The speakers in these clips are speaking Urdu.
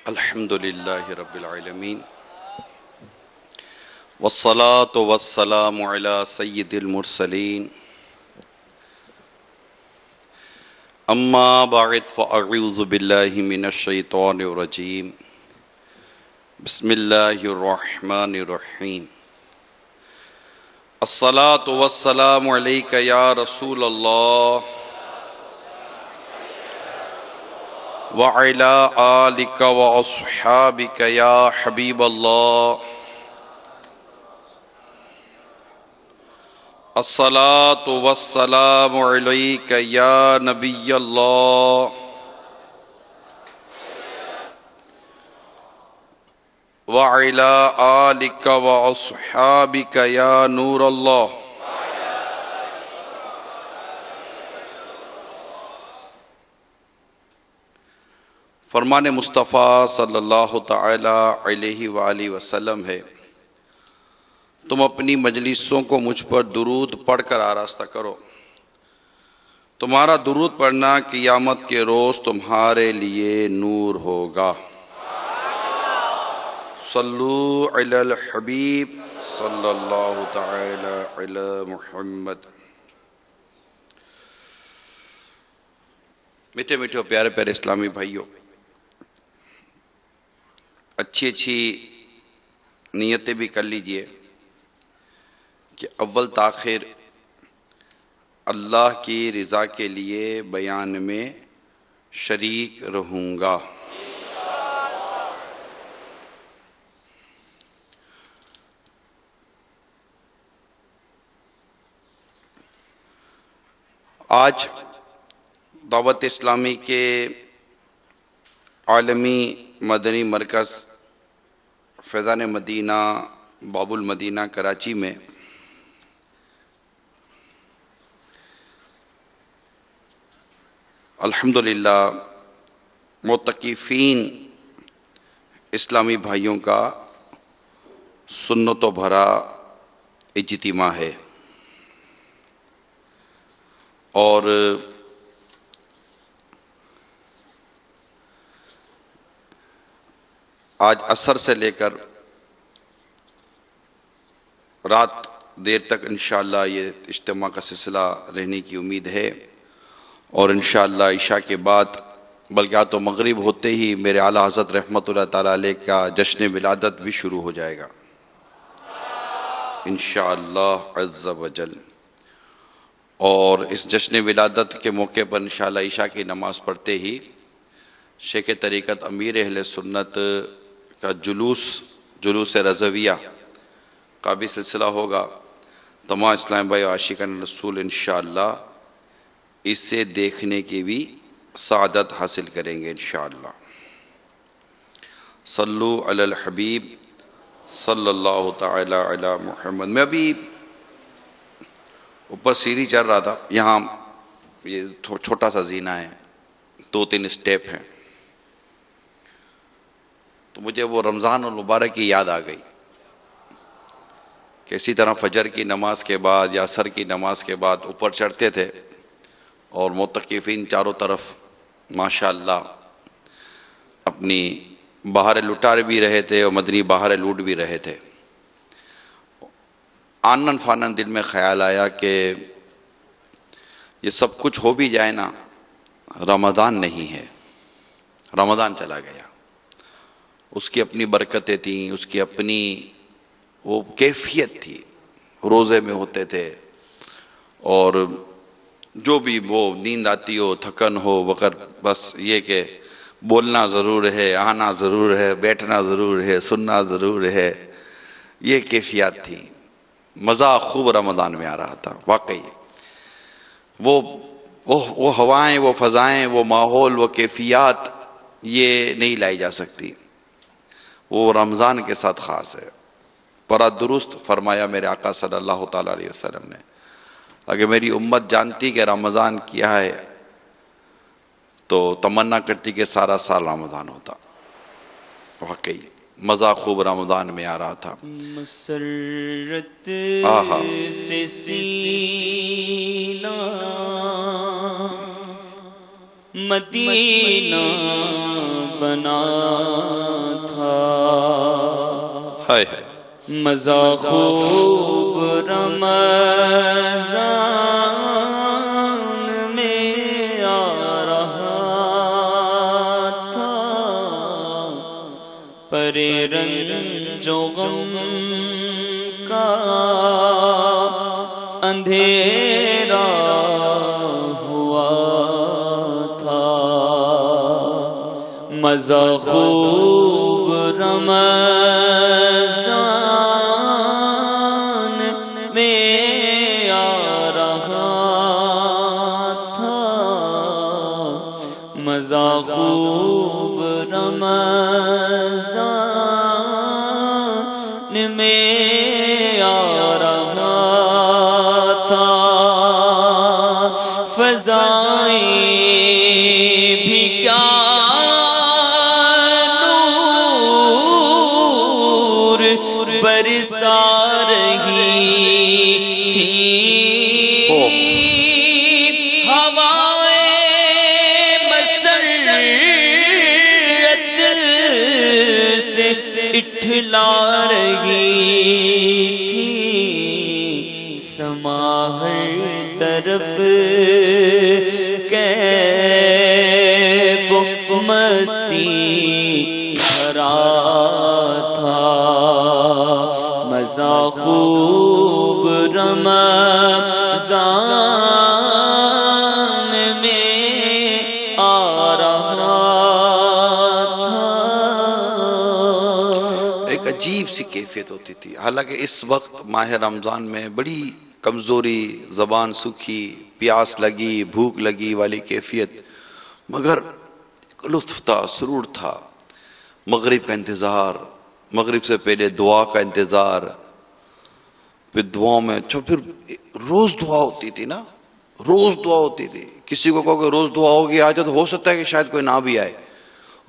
الحمد للہ رب العالمین والصلاة والسلام على سید المرسلین اما بعد فاعوذ باللہ من الشیطان الرجیم بسم اللہ الرحمن الرحیم الصلاة والسلام علیک یا رسول اللہ وعلى آلك وأصحابك يا حبيب الله الصلاة والسلام عليك يا نبي الله وعلى آلك وأصحابك يا نور الله فرمان مصطفیٰ صلی اللہ تعالی علیہ وآلہ وسلم ہے، تم اپنی مجلسوں کو مجھ پر درود پڑھ کر آراستہ کرو، تمہارا درود پڑھنا قیامت کے روز تمہارے لیے نور ہوگا۔ صلو علی الحبیب صلی اللہ تعالی علی محمد۔ میٹھے میٹھے پیارے پیارے اسلامی بھائیوں، اچھی نیتیں بھی کر لیجئے کہ اول تاخیر اللہ کی رضا کے لیے بیان میں شریک رہوں گا۔ آج دعوت اسلامی کے عالمی مدنی مرکز فیضان مدینہ باب المدینہ کراچی میں الحمدللہ معتکفین اسلامی بھائیوں کا سنتوں بھرا اجتماع ہے، اور آج عصر سے لے کر رات دیر تک انشاءاللہ یہ اجتماع کا سلسلہ رہنے کی امید ہے، اور انشاءاللہ عشاء کے بعد بلکہ تو مغرب ہوتے ہی میرے اعلیٰ حضرت رحمت اللہ تعالیٰ علیہ کا جشن ولادت بھی شروع ہو جائے گا انشاءاللہ عز و جل۔ اور اس جشن ولادت کے موقع پر انشاءاللہ عشاء کی نماز پڑھتے ہی شیخ طریقت امیر اہل سنت کا جلوس رضویہ کا بھی سلسلہ ہوگا۔ تمام اسلام بھائی و عاشقان رسول انشاءاللہ اسے دیکھنے کی بھی سعادت حاصل کریں گے انشاءاللہ۔ صلو علی الحبیب صلی اللہ تعالی علی محمد۔ میں ابھی اوپر سیڑھی چڑھ رہا تھا، یہاں یہ چھوٹا سا زینہ ہے، 2-3 اسٹیپ ہیں، تو مجھے وہ رمضان المبارک کی یاد آ گئی کہ اسی طرح فجر کی نماز کے بعد یا عصر کی نماز کے بعد اوپر چڑھتے تھے، اور معتکفین چاروں طرف ماشاءاللہ اپنی بہاریں لٹا بھی رہے تھے اور مدنی بہاریں لوٹ بھی رہے تھے۔ آنن فانن دل میں خیال آیا کہ یہ سب کچھ ہو بھی جائے نا، رمضان نہیں ہے، رمضان چلا گیا، اس کی اپنی برکتیں تھیں، اس کی اپنی وہ کیفیت تھی، روزے میں ہوتے تھے، اور جو بھی وہ نیند آتی ہو، تھکن ہو، وقت بس یہ کہ بولنا ضرور ہے، آنا ضرور ہے، بیٹھنا ضرور ہے، سننا ضرور ہے، یہ کیفیت تھی۔ مزہ خوب رمضان میں آ رہا تھا واقعی۔ وہ ہوائیں، وہ فضائیں، وہ ماحول، وہ کیفیات یہ نہیں لائی جا سکتی، وہ رمضان کے ساتھ خاص ہے۔ بڑا درست فرمایا میرے آقا صلی اللہ تعالی علیہ وسلم نے، اگر میری امت جانتی کہ رمضان کیا ہے تو تمنا کرتی کہ سارا سال رمضان ہوتا۔ واقعی مزہ خوب رمضان میں آ رہا تھا۔ مسرت سے سینہ مدینہ بنا تھا، ہائے مزہ خوب رمضان میں آ رہا تھا، پرے رنج و غم کا اندھیرا ہوا تھا، مزہ خوب رمضان میں آ رہا تھا، مزہ خوب رمضان میں آ رہا تھا، فضائیں بھی کیا نور برسا رہی تھی، ہوائیں مسرت سے اٹھلا رہی تھی، سما ہر طرف کیف مستی بھرا تھا، مزہ خوب رمضان میں آ رہا تھا۔ ایک عجیب سی کیفیت ہوتی تھی، حالانکہ اس وقت ماہ رمضان میں بڑی کمزوری، زبان سوکھی، پیاس لگی، بھوک لگی والی کیفیت، مگر لطف تھا، سرور تھا، مغرب کا انتظار، مغرب سے پہلے دعا کا انتظار، پھر دعاؤں میں اچھا، پھر روز دعا ہوتی تھی نا، روز دعا ہوتی تھی۔ کسی کو کہو کہ روز دعا ہوگی آج، تو ہو سکتا ہے کہ شاید کوئی نہ بھی آئے۔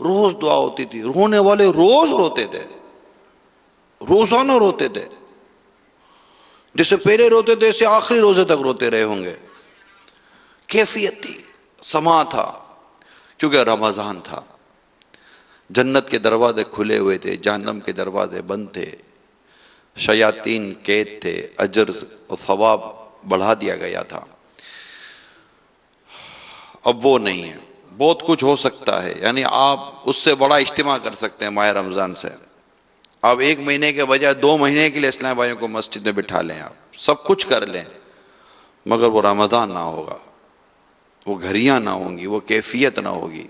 روز دعا ہوتی تھی، رونے والے روز روتے تھے، روزانہ روتے تھے، جیسے پہلے روتے تھے ایسے آخری روزے تک روتے رہے ہوں گے۔ کیفیت تھی، سما تھا، کیونکہ رمضان تھا، جنت کے دروازے کھلے ہوئے تھے، جہنم کے دروازے بند تھے، شیاطین قید تھے، اجر و ثواب بڑھا دیا گیا تھا۔ اب وہ نہیں ہے، بہت کچھ ہو سکتا ہے، یعنی آپ اس سے بڑا اجتماع کر سکتے ہیں ماہ رمضان سے۔ آپ 1 مہینے کے بجائے 2 مہینے کے لیے اسلام بھائیوں کو مسجد میں بٹھا لیں، آپ سب کچھ کر لیں، مگر وہ رمضان نہ ہوگا، وہ گھڑیاں نہ ہوں گی، وہ کیفیت نہ ہوگی،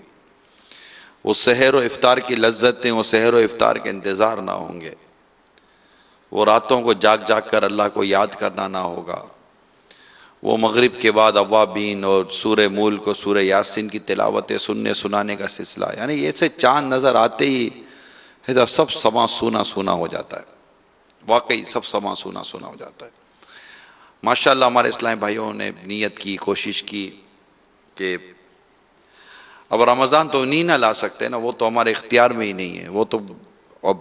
وہ سحر و افطار کی لذتیں، وہ سحر و افطار کے انتظار نہ ہوں گے، وہ راتوں کو جاگ جاگ کر اللہ کو یاد کرنا نہ ہوگا، وہ مغرب کے بعد اوابین اور سورہ ملک اور سورہ یاسین کی تلاوتیں سننے سنانے کا سلسلہ، یعنی یہ سے چاند نظر آتے ہی سب سما سونا سونا ہو جاتا ہے، واقعی سب سما سونا سونا ہو جاتا ہے۔ ماشاءاللہ ہمارے اسلامی بھائیوں نے نیت کی، کوشش کی کہ اب رمضان تو نہیں نہ لا سکتے نا، وہ تو ہمارے اختیار میں ہی نہیں ہے، وہ تو اب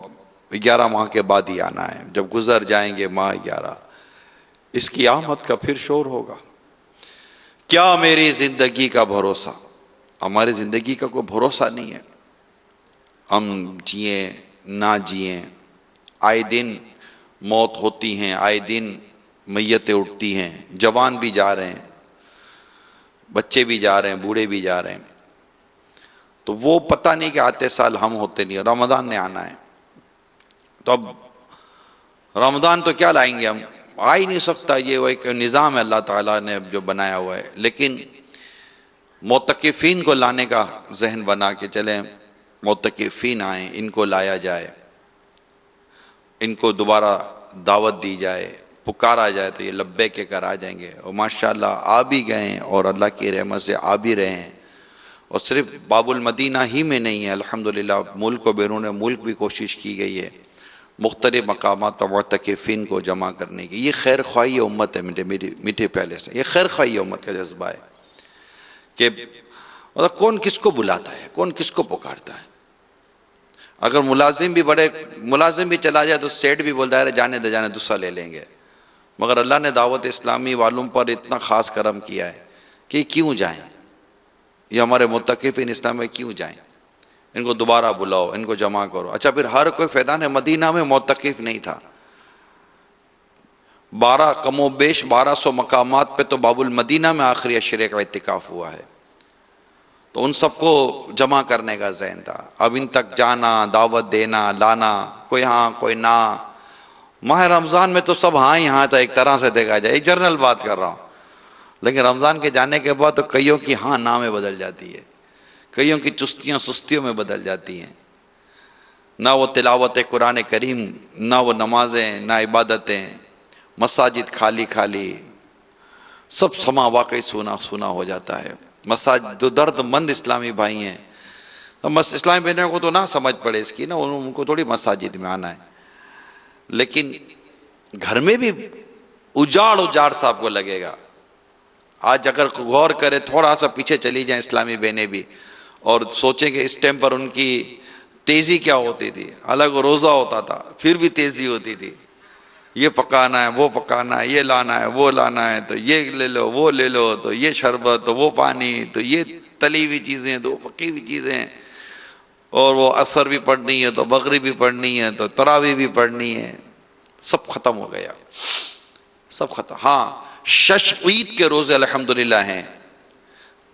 11 ماہ کے بعد ہی آنا ہے، جب گزر جائیں گے ماہ 11، اس کی آمد کا پھر شور ہوگا۔ کیا میری زندگی کا بھروسہ؟ ہماری زندگی کا کوئی بھروسہ نہیں ہے، ہم جئیں نہ جئیں، آئے دن موت ہوتی ہیں، آئے دن میتیں اٹھتی ہیں، جوان بھی جا رہے ہیں، بچے بھی جا رہے ہیں، بوڑھے بھی جا رہے ہیں، تو وہ پتہ نہیں کہ آتے سال ہم ہوتے نہیں، رمضان نے آنا ہے، تو اب رمضان تو کیا لائیں گے ہم، آ ہی نہیں سکتا، یہ وہ ایک نظام ہے اللہ تعالیٰ نے جو بنایا ہوا ہے، لیکن معتکفین کو لانے کا ذہن بنا کے چلیں، معتکفین آئیں، ان کو لایا جائے، ان کو دوبارہ دعوت دی جائے، پکارا جائے تو یہ لبیک کے کر آ جائیں گے، اور ماشاءاللہ آ بھی گئے ہیں اور اللہ کی رحمت سے آ بھی رہے ہیں، اور صرف باب المدینہ ہی میں نہیں ہے، الحمدللہ ملک و بیرون ملک بھی کوشش کی گئی ہے مختلف مقامات پر معتکفین کو جمع کرنے کی۔ یہ خیر خواہی امت ہے، میٹھے پیالے سے، یہ خیر خواہی امت کا جذبہ ہے کہ مطلب کون کس کو بلاتا ہے، کون کس کو پکارتا ہے۔ اگر ملازم بھی چلا جائے تو سیٹ بھی بولتا ہے جانے دے، دوسرا لے لیں گے، مگر اللہ نے دعوت اسلامی والوں پر اتنا خاص کرم کیا ہے کہ کیوں جائیں، یہ ہمارے معتکفین اسلام میں کیوں جائیں، ان کو دوبارہ بلاؤ، ان کو جمع کرو۔ اچھا پھر ہر کوئی فیضان مدینہ میں معتکف نہیں تھا، 12 کم و بیش 1200 مقامات پہ تو باب المدینہ میں آخری عشرے کا اعتکاف ہوا ہے، تو ان سب کو جمع کرنے کا ذہن تھا۔ اب ان تک جانا، دعوت دینا، لانا، کوئی ہاں کوئی نہ۔ ماہ رمضان میں تو سب ہاں ہی ہاں تھا، ایک طرح سے دیکھا جائے، ایک جنرل بات کر رہا ہوں، لیکن رمضان کے جانے کے بعد تو کئیوں کی ہاں نہ میں بدل جاتی ہے، کئیوں کی چستیاں سستیوں میں بدل جاتی ہیں، نہ وہ تلاوت قرآن کریم، نہ وہ نمازیں، نہ عبادتیں، مساجد خالی خالی، سب سما واقعی سونا سونا ہو جاتا ہے۔ مساجد جو درد مند اسلامی بھائی ہیں، اسلامی بہنوں کو تو نہ سمجھ پڑے اس کی نا، ان کو تھوڑی مساجد میں آنا ہے، لیکن گھر میں بھی اجاڑ سا آپ کو لگے گا۔ آج اگر غور کرے، تھوڑا سا پیچھے چلی جائیں اسلامی بہنیں بھی، اور سوچیں کہ اس ٹائم پر ان کی تیزی کیا ہوتی تھی، الگ روزہ ہوتا تھا پھر بھی تیزی ہوتی تھی، یہ پکانا ہے، وہ پکانا ہے، یہ لانا ہے، وہ لانا ہے، تو یہ لے لو، وہ لے لو، تو یہ شربت، تو وہ پانی، تو یہ تلی ہوئی چیزیں، تو وہ پکی ہوئی چیزیں، اور وہ عصر بھی پڑھنی ہے، تو مغرب بھی پڑھنی ہے، تو تراویح بھی پڑھنی ہے، سب ختم ہو گیا، سب ختم۔ ہاں شش عید کے روزے الحمدللہ ہیں،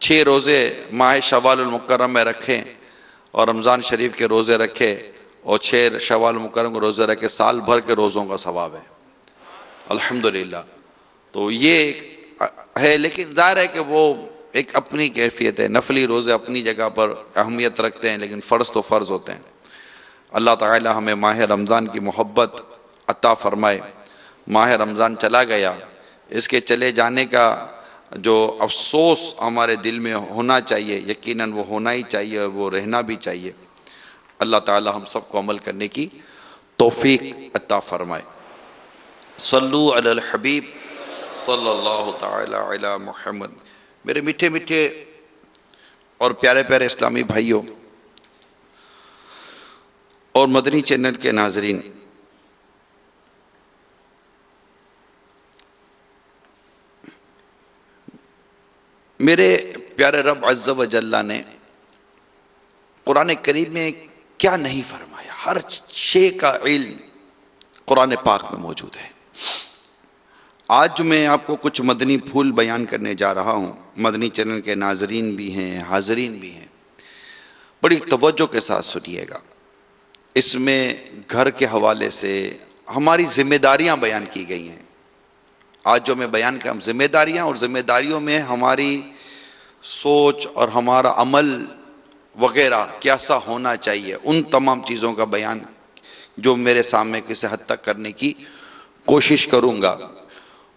6 روزے ماہ شوال المکرم میں رکھیں، اور رمضان شریف کے روزے رکھے، اور 6 شوال المکرم کے روزے رکھے، سال بھر کے روزوں کا ثواب ہے الحمدللہ۔ تو یہ ہے، لیکن ظاہر ہے کہ وہ ایک اپنی کیفیت ہے، نفلی روزے اپنی جگہ پر اہمیت رکھتے ہیں، لیکن فرض تو فرض ہوتے ہیں۔ اللہ تعالی ہمیں ماہ رمضان کی محبت عطا فرمائے۔ ماہ رمضان چلا گیا، اس کے چلے جانے کا جو افسوس ہمارے دل میں ہونا چاہیے، یقیناً وہ ہونا ہی چاہیے، اور وہ رہنا بھی چاہیے۔ اللہ تعالی ہم سب کو عمل کرنے کی توفیق عطا فرمائے۔ صلو علی الحبیب صلی اللہ تعالی علی محمد۔ میرے میٹھے میٹھے اور پیارے پیارے اسلامی بھائیوں اور مدنی چینل کے ناظرین، میرے پیارے رب عز و جل نے قرآن کریم میں کیا نہیں فرمایا، ہر شے کا علم قرآن پاک میں موجود ہے۔ آج میں آپ کو کچھ مدنی پھول بیان کرنے جا رہا ہوں، مدنی چینل کے ناظرین بھی ہیں، حاضرین بھی ہیں، بڑی توجہ کے ساتھ سنیے گا۔ اس میں گھر کے حوالے سے ہماری ذمہ داریاں بیان کی گئی ہیں۔ آج جو میں بیان کر ذمہ داریاں، اور ذمہ داریوں میں ہماری سوچ اور ہمارا عمل وغیرہ کیسا ہونا چاہیے، ان تمام چیزوں کا بیان جو میرے سامنے کسی حد تک کرنے کی کوشش کروں گا،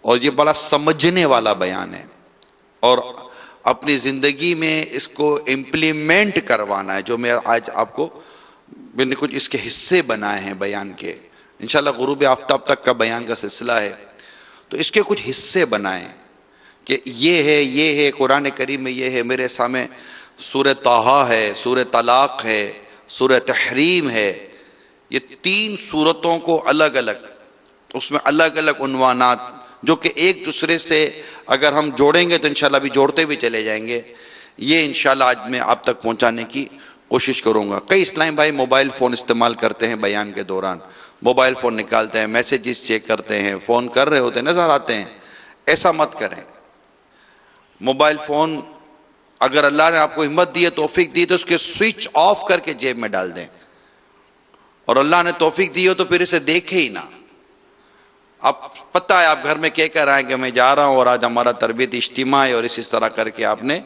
اور یہ بڑا سمجھنے والا بیان ہے، اور اپنی زندگی میں اس کو امپلیمنٹ کروانا ہے۔ جو میں آج آپ کو میں نے کچھ اس کے حصے بنائے ہیں بیان کے، انشاءاللہ غروب آفتاب تک کا بیان کا سلسلہ ہے، تو اس کے کچھ حصے بنائیں کہ یہ ہے قرآن کریم میں، یہ ہے میرے سامنے سورہ طٰہٰ ہے، سورہ طلاق ہے، سورہ تحریم ہے، یہ 3 سورتوں کو الگ الگ، اس میں الگ الگ عنوانات جو کہ ایک دوسرے سے اگر ہم جوڑیں گے تو انشاءاللہ بھی جوڑتے بھی چلے جائیں گے، یہ انشاءاللہ آج میں آپ تک پہنچانے کی کوشش کروں گا۔ کئی اسلام بھائی موبائل فون استعمال کرتے ہیں بیان کے دوران، موبائل فون نکالتے ہیں، میسیجز چیک کرتے ہیں، فون کر رہے ہوتے ہیں، نظر آتے ہیں، ایسا مت کریں۔ موبائل فون اگر اللہ نے آپ کو ہمت دی ہے، توفیق دی، تو اس کے سوئچ آف کر کے جیب میں ڈال دیں، اور اللہ نے توفیق دی ہو تو پھر اسے دیکھے ہی نہ۔ اب پتہ ہے آپ گھر میں کہہ کر آئیں کہ میں جا رہا ہوں، اور آج ہمارا تربیت اجتماع ہے، اور اس طرح کر کے آپ نے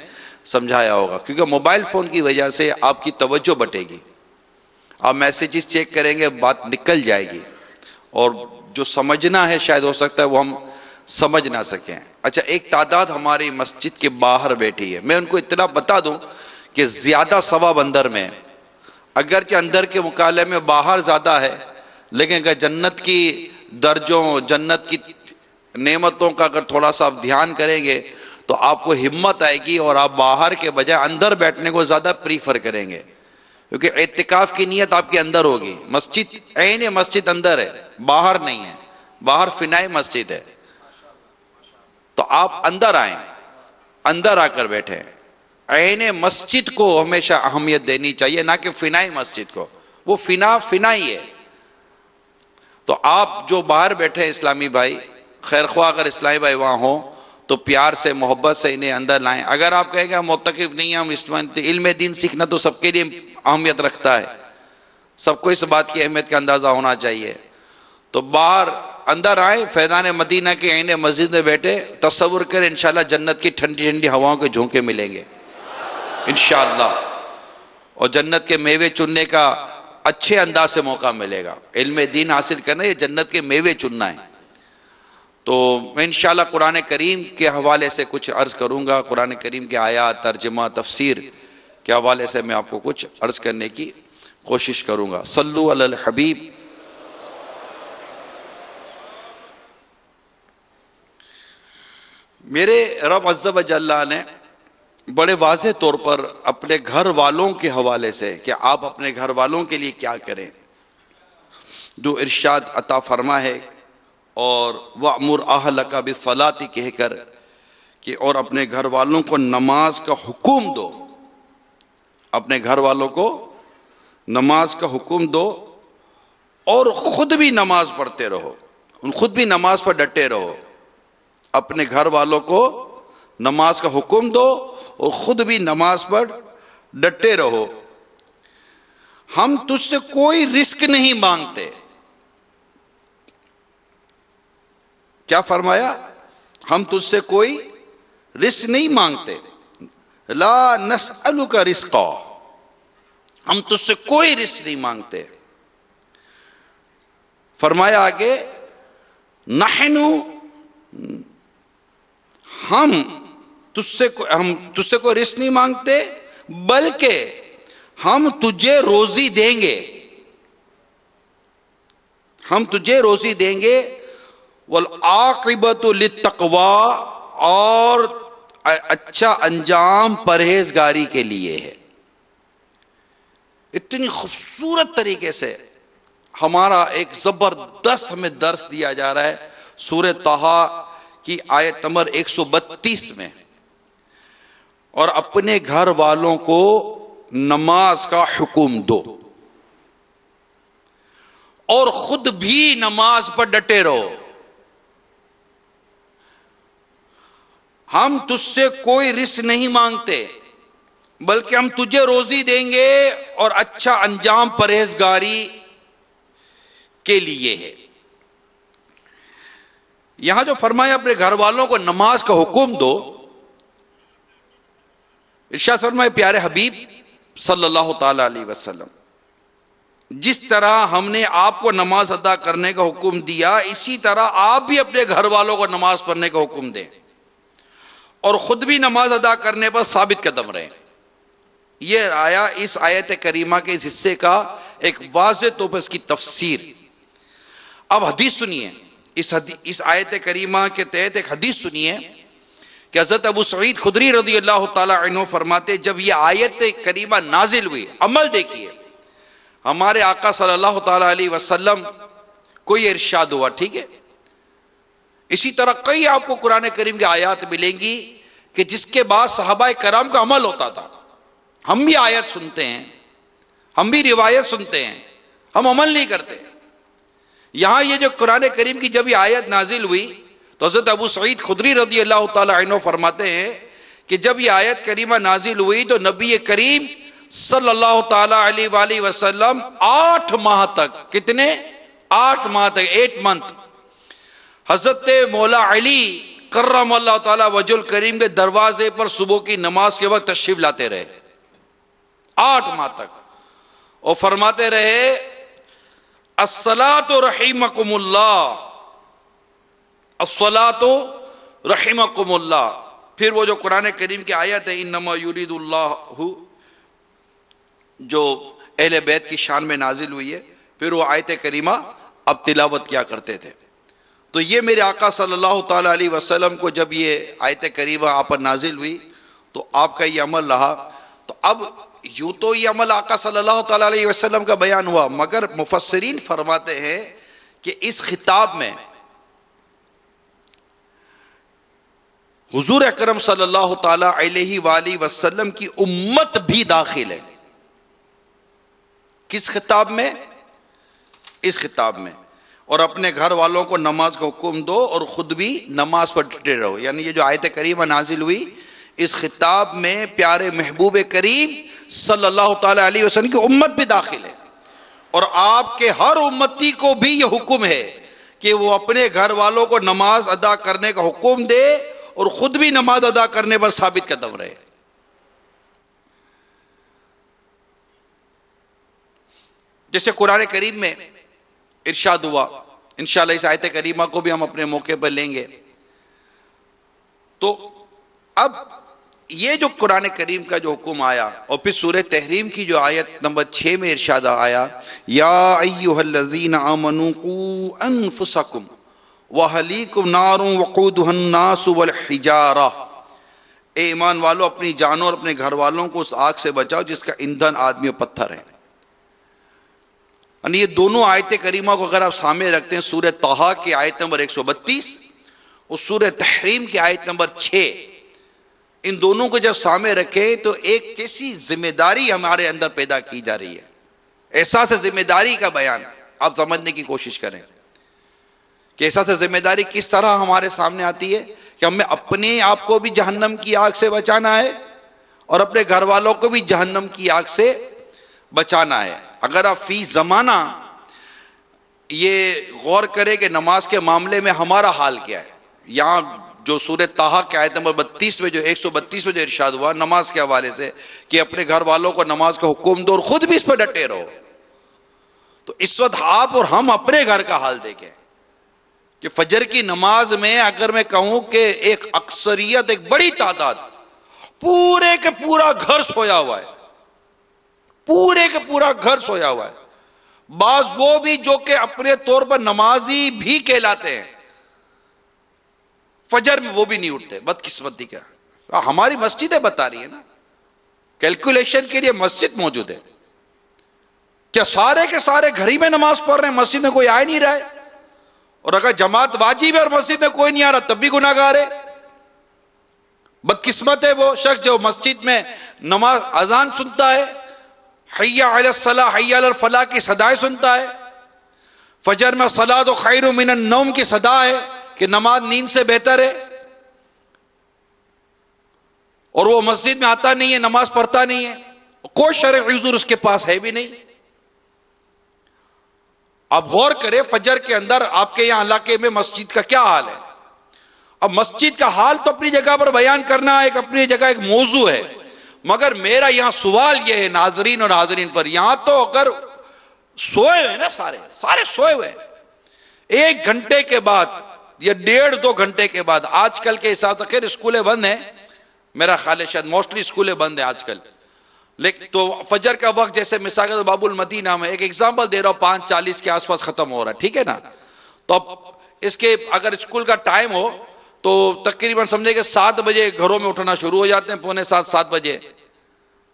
سمجھایا ہوگا، کیونکہ موبائل فون کی وجہ سے آپ کی توجہ بٹے گی، آپ میسیجز چیک کریں گے، بات نکل جائے گی، اور جو سمجھنا ہے شاید ہو سکتا ہے وہ ہم سمجھ نہ سکیں۔ اچھا، ایک تعداد ہماری مسجد کے باہر بیٹھی ہے، میں ان کو اطلاع بتا دوں کہ زیادہ ثواب اندر میں، اگرچہ اندر کے مقابلے میں باہر زیادہ ہے، لیکن اگر جنت کی درجوں، جنت کی نعمتوں کا اگر تھوڑا سا آپ دھیان کریں گے تو آپ کو ہمت آئے گی، اور آپ باہر کے بجائے اندر بیٹھنے کو زیادہ پریفر کریں گے، کیونکہ اعتکاف کی نیت آپ کے اندر ہوگی۔ مسجد عین مسجد اندر ہے، باہر نہیں ہے، باہر فنائی مسجد ہے، تو آپ اندر آئیں، اندر آ کر بیٹھیں، عین مسجد کو ہمیشہ اہمیت دینی چاہیے، نہ کہ فنائی مسجد کو. وہ فنا ہی ہے. تو آپ جو باہر بیٹھے اسلامی بھائی، خیر خواہ اگر اسلامی بھائی وہاں ہوں تو پیار سے محبت سے انہیں اندر لائیں. اگر آپ کہیں گے ہم معتکف نہیں ہیں، ہم علم دین سیکھنا تو سب کے لیے اہمیت رکھتا ہے، سب کو اس بات کی اہمیت کا اندازہ ہونا چاہیے. تو باہر اندر آئے، فیضان مدینہ کے عین مسجد میں بیٹھے، تصور کریں انشاءاللہ جنت کی ٹھنڈی ٹھنڈی ہواؤں کے جھونکے ملیں گے انشاءاللہ، اور جنت کے میوے چننے کا اچھے انداز سے موقع ملے گا. علم دین حاصل کرنا یہ جنت کے میوے چننا ہے. تو میں انشاءاللہ قرآن کریم کے حوالے سے کچھ عرض کروں گا. قرآن کریم کے آیات، ترجمہ، تفسیر کے حوالے سے میں آپ کو کچھ عرض کرنے کی کوشش کروں گا. صلو علی الحبیب. میرے رب عز و جل نے بڑے واضح طور پر اپنے گھر والوں کے حوالے سے کہ آپ اپنے گھر والوں کے لیے کیا کریں جو ارشاد عطا فرما ہے، اور وَأْمُرْ أَهْلَكَ بِالصَّلَاةِ کہہ کر کہ اور اپنے گھر والوں کو نماز کا حکم دو. اپنے گھر والوں کو نماز کا حکم دو اور خود بھی نماز پڑھتے رہو، خود بھی نماز پر ڈٹے رہو. اپنے گھر والوں کو نماز کا حکم دو اور خود بھی نماز پر ڈٹے رہو. ہم تجھ سے کوئی رزق نہیں مانگتے. کیا فرمایا؟ ہم تجھ سے کوئی رزق نہیں مانگتے. لا نسألک رزقا، ہم تجھ سے کوئی رزق نہیں مانگتے. فرمایا آگے نحن، ہم تجھ سے کوئی رزق نہیں مانگتے بلکہ ہم تجھے روزی دیں گے. ہم تجھے روزی دیں گے. والعاقبۃ للتقوی، اور اچھا انجام پرہیزگاری کے لیے ہے. اتنی خوبصورت طریقے سے ہمارا ایک زبردست ہمیں درس دیا جا رہا ہے سورہ طٰہٰ کی آیت نمبر 132 میں. اور اپنے گھر والوں کو نماز کا حکم دو اور خود بھی نماز پر ڈٹے رہو. ہم تجھ سے کوئی رزق نہیں مانگتے بلکہ ہم تجھے روزی دیں گے اور اچھا انجام پرہیزگاری کے لیے ہے. یہاں جو فرمایا اپنے گھر والوں کو نماز کا حکم دو، ارشاد فرمائے پیارے حبیب صلی اللہ تعالی علیہ وسلم، جس طرح ہم نے آپ کو نماز ادا کرنے کا حکم دیا اسی طرح آپ بھی اپنے گھر والوں کو نماز پڑھنے کا حکم دیں اور خود بھی نماز ادا کرنے پر ثابت قدم رہیں. یہ آیا اس آیت کریمہ کے اس حصے کا ایک واضح طور پر اس کی تفسیر. اب حدیث سنیے، اس آیت کریمہ کے تحت ایک حدیث سنیے کہ حضرت ابو سعید خدری رضی اللہ تعالی عنہ فرماتے جب یہ آیت کریمہ نازل ہوئی، عمل دیکھیے، ہمارے آقا صلی اللہ تعالی علیہ وسلم کو یہ ارشاد ہوا. ٹھیک ہے، اسی طرح کئی آپ کو قرآن کریم کی آیات ملیں گی کہ جس کے بعد صحابہ کرام کا عمل ہوتا تھا. ہم بھی آیت سنتے ہیں، ہم بھی روایت سنتے ہیں، ہم عمل نہیں کرتے. یہاں یہ جو قرآن کریم کی جب یہ آیت نازل ہوئی تو حضرت ابو سعید خدری رضی اللہ تعالی عنہ فرماتے ہیں کہ جب یہ آیت کریمہ نازل ہوئی تو نبی کریم صلی اللہ تعالی علیہ وآلہ وسلم 8 ماہ تک، کتنے؟ 8 ماہ تک، 8 منتھ حضرت مولا علی کرم اللہ تعالی وجہ الکریم کے دروازے پر صبح کی نماز کے وقت تشریف لاتے رہے. 8 ماہ تک. اور فرماتے رہے الصلاۃ رحمکم اللہ، الصلاۃ رحمکم اللہ. پھر وہ جو قرآن کریم کی آیت ہے انما یرید اللہ، جو اہل بیت کی شان میں نازل ہوئی ہے، پھر وہ آیت کریمہ اب تلاوت کیا کرتے تھے. تو یہ میرے آقا صلی اللہ تعالی علیہ وسلم کو جب یہ آیت کریمہ آپ پر نازل ہوئی تو آپ کا یہ عمل رہا. تو اب یوں تو یہ عمل آقا صلی اللہ تعالی علیہ وسلم کا بیان ہوا، مگر مفسرین فرماتے ہیں کہ اس خطاب میں حضور اکرم صلی اللہ تعالی علیہ وآلہ وسلم کی امت بھی داخل ہے. کس خطاب میں؟ اس خطاب میں. اور اپنے گھر والوں کو نماز کا حکم دو اور خود بھی نماز پر ڈٹے رہو. یعنی یہ جو آیت کریمہ نازل ہوئی اس خطاب میں پیارے محبوب کریم صلی اللہ تعالی علیہ وسلم کی امت بھی داخل ہے. اور آپ کے ہر امتی کو بھی یہ حکم ہے کہ وہ اپنے گھر والوں کو نماز ادا کرنے کا حکم دے اور خود بھی نماز ادا کرنے پر ثابت قدم رہے. جیسے قرآن کریم میں ارشاد ہوا، انشاءاللہ اس آیت کریمہ کو بھی ہم اپنے موقع پر لیں گے. تو اب یہ جو قرآن کریم کا جو حکم آیا اور پھر سورہ تحریم کی جو آیت نمبر 6 میں ارشاد آیا، یا ایھا الذین آمنوا قوا انفسکم واہلیکم نار وقودھا الناس والحجارہ، اے ایمان والو اپنی جانوں اور اپنے گھر والوں کو اس آگ سے بچاؤ جس کا ایندھن آدمی اور پتھر ہے. یعنی یہ دونوں آیت کریمہ کو اگر آپ سامنے رکھتے ہیں، سورہ طٰہٰ کی آیت نمبر 132 اور سورہ تحریم کی آیت نمبر 6، ان دونوں کو جب سامنے رکھے تو ایک کیسی ذمہ داری ہمارے اندر پیدا کی جا رہی ہے. احساس ذمہ داری کا بیان آپ سمجھنے کی کوشش کریں کہ احساس ذمہ داری کس طرح ہمارے سامنے آتی ہے کہ ہمیں اپنے آپ کو بھی جہنم کی آگ سے بچانا ہے اور اپنے گھر والوں کو بھی جہنم کی آگ سے بچانا ہے. اگر آپ فی زمانہ یہ غور کریں کہ نماز کے معاملے میں ہمارا حال کیا ہے، یہاں جو سورہ طٰہٰ کی آیت نمبر 32 میں جو 132 میں جو ارشاد ہوا نماز کے حوالے سے کہ اپنے گھر والوں کو نماز کا حکم دو اور خود بھی اس پر ڈٹے رہو، تو اس وقت آپ اور ہم اپنے گھر کا حال دیکھیں کہ فجر کی نماز میں اگر میں کہوں کہ ایک اکثریت، ایک بڑی تعداد، پورے کے پورا گھر سویا ہوا ہے، پورے کے پورا گھر سویا ہوا ہے. بعض وہ بھی جو کہ اپنے طور پر نمازی بھی کہلاتے ہیں، فجر میں وہ بھی نہیں اٹھتے. بدقسمتی کیا، ہماری مسجدیں بتا رہی ہے نا، کیلکولیشن کے لیے مسجد موجود ہے. کیا سارے کے سارے گھر ہی میں نماز پڑھ رہے ہیں، مسجد میں کوئی آ نہیں رہا ہے؟ اور اگر جماعت واجب ہے اور مسجد میں کوئی نہیں آ رہا تب بھی گناہ گار ہے. بدقسمت ہے وہ شخص جو مسجد میں نماز اذان سنتا ہے، حی علی الصلاۃ حی علی الفلاح کی صدائیں سنتا ہے، فجر میں الصلاۃ خیر من النوم کی صدا ہے کہ نماز نیند سے بہتر ہے، اور وہ مسجد میں آتا نہیں ہے، نماز پڑھتا نہیں ہے، کوئی شرعی عذر اس کے پاس ہے بھی نہیں. اب غور کریں فجر کے اندر آپ کے یہاں علاقے میں مسجد کا کیا حال ہے. اب مسجد کا حال تو اپنی جگہ پر بیان کرنا ایک اپنی جگہ ایک موضوع ہے، مگر میرا یہاں سوال یہ ہے ناظرین اور ناظرین پر، یہاں تو اگر سوئے ہوئے نا، سارے سوئے ہوئے، 1 گھنٹے کے بعد یا 1.5-2 گھنٹے کے بعد، آج کل کے حساب سے خیر اسکولیں بند ہیں، میرا خیال ہے شاید موسٹلی اسکولیں بند ہیں آج کل، لیکن تو فجر کا وقت جیسے مثال کے باب المدینہ میں ایک ایگزامپل دے رہا ہوں 5:40 کے آس پاس ختم ہو رہا ہے، ٹھیک ہے نا. تو اب اس کے اگر اسکول کا ٹائم ہو تو تقریباً سمجھے کہ 7 بجے گھروں میں اٹھنا شروع ہو جاتے ہیں، 6:45-7 بجے.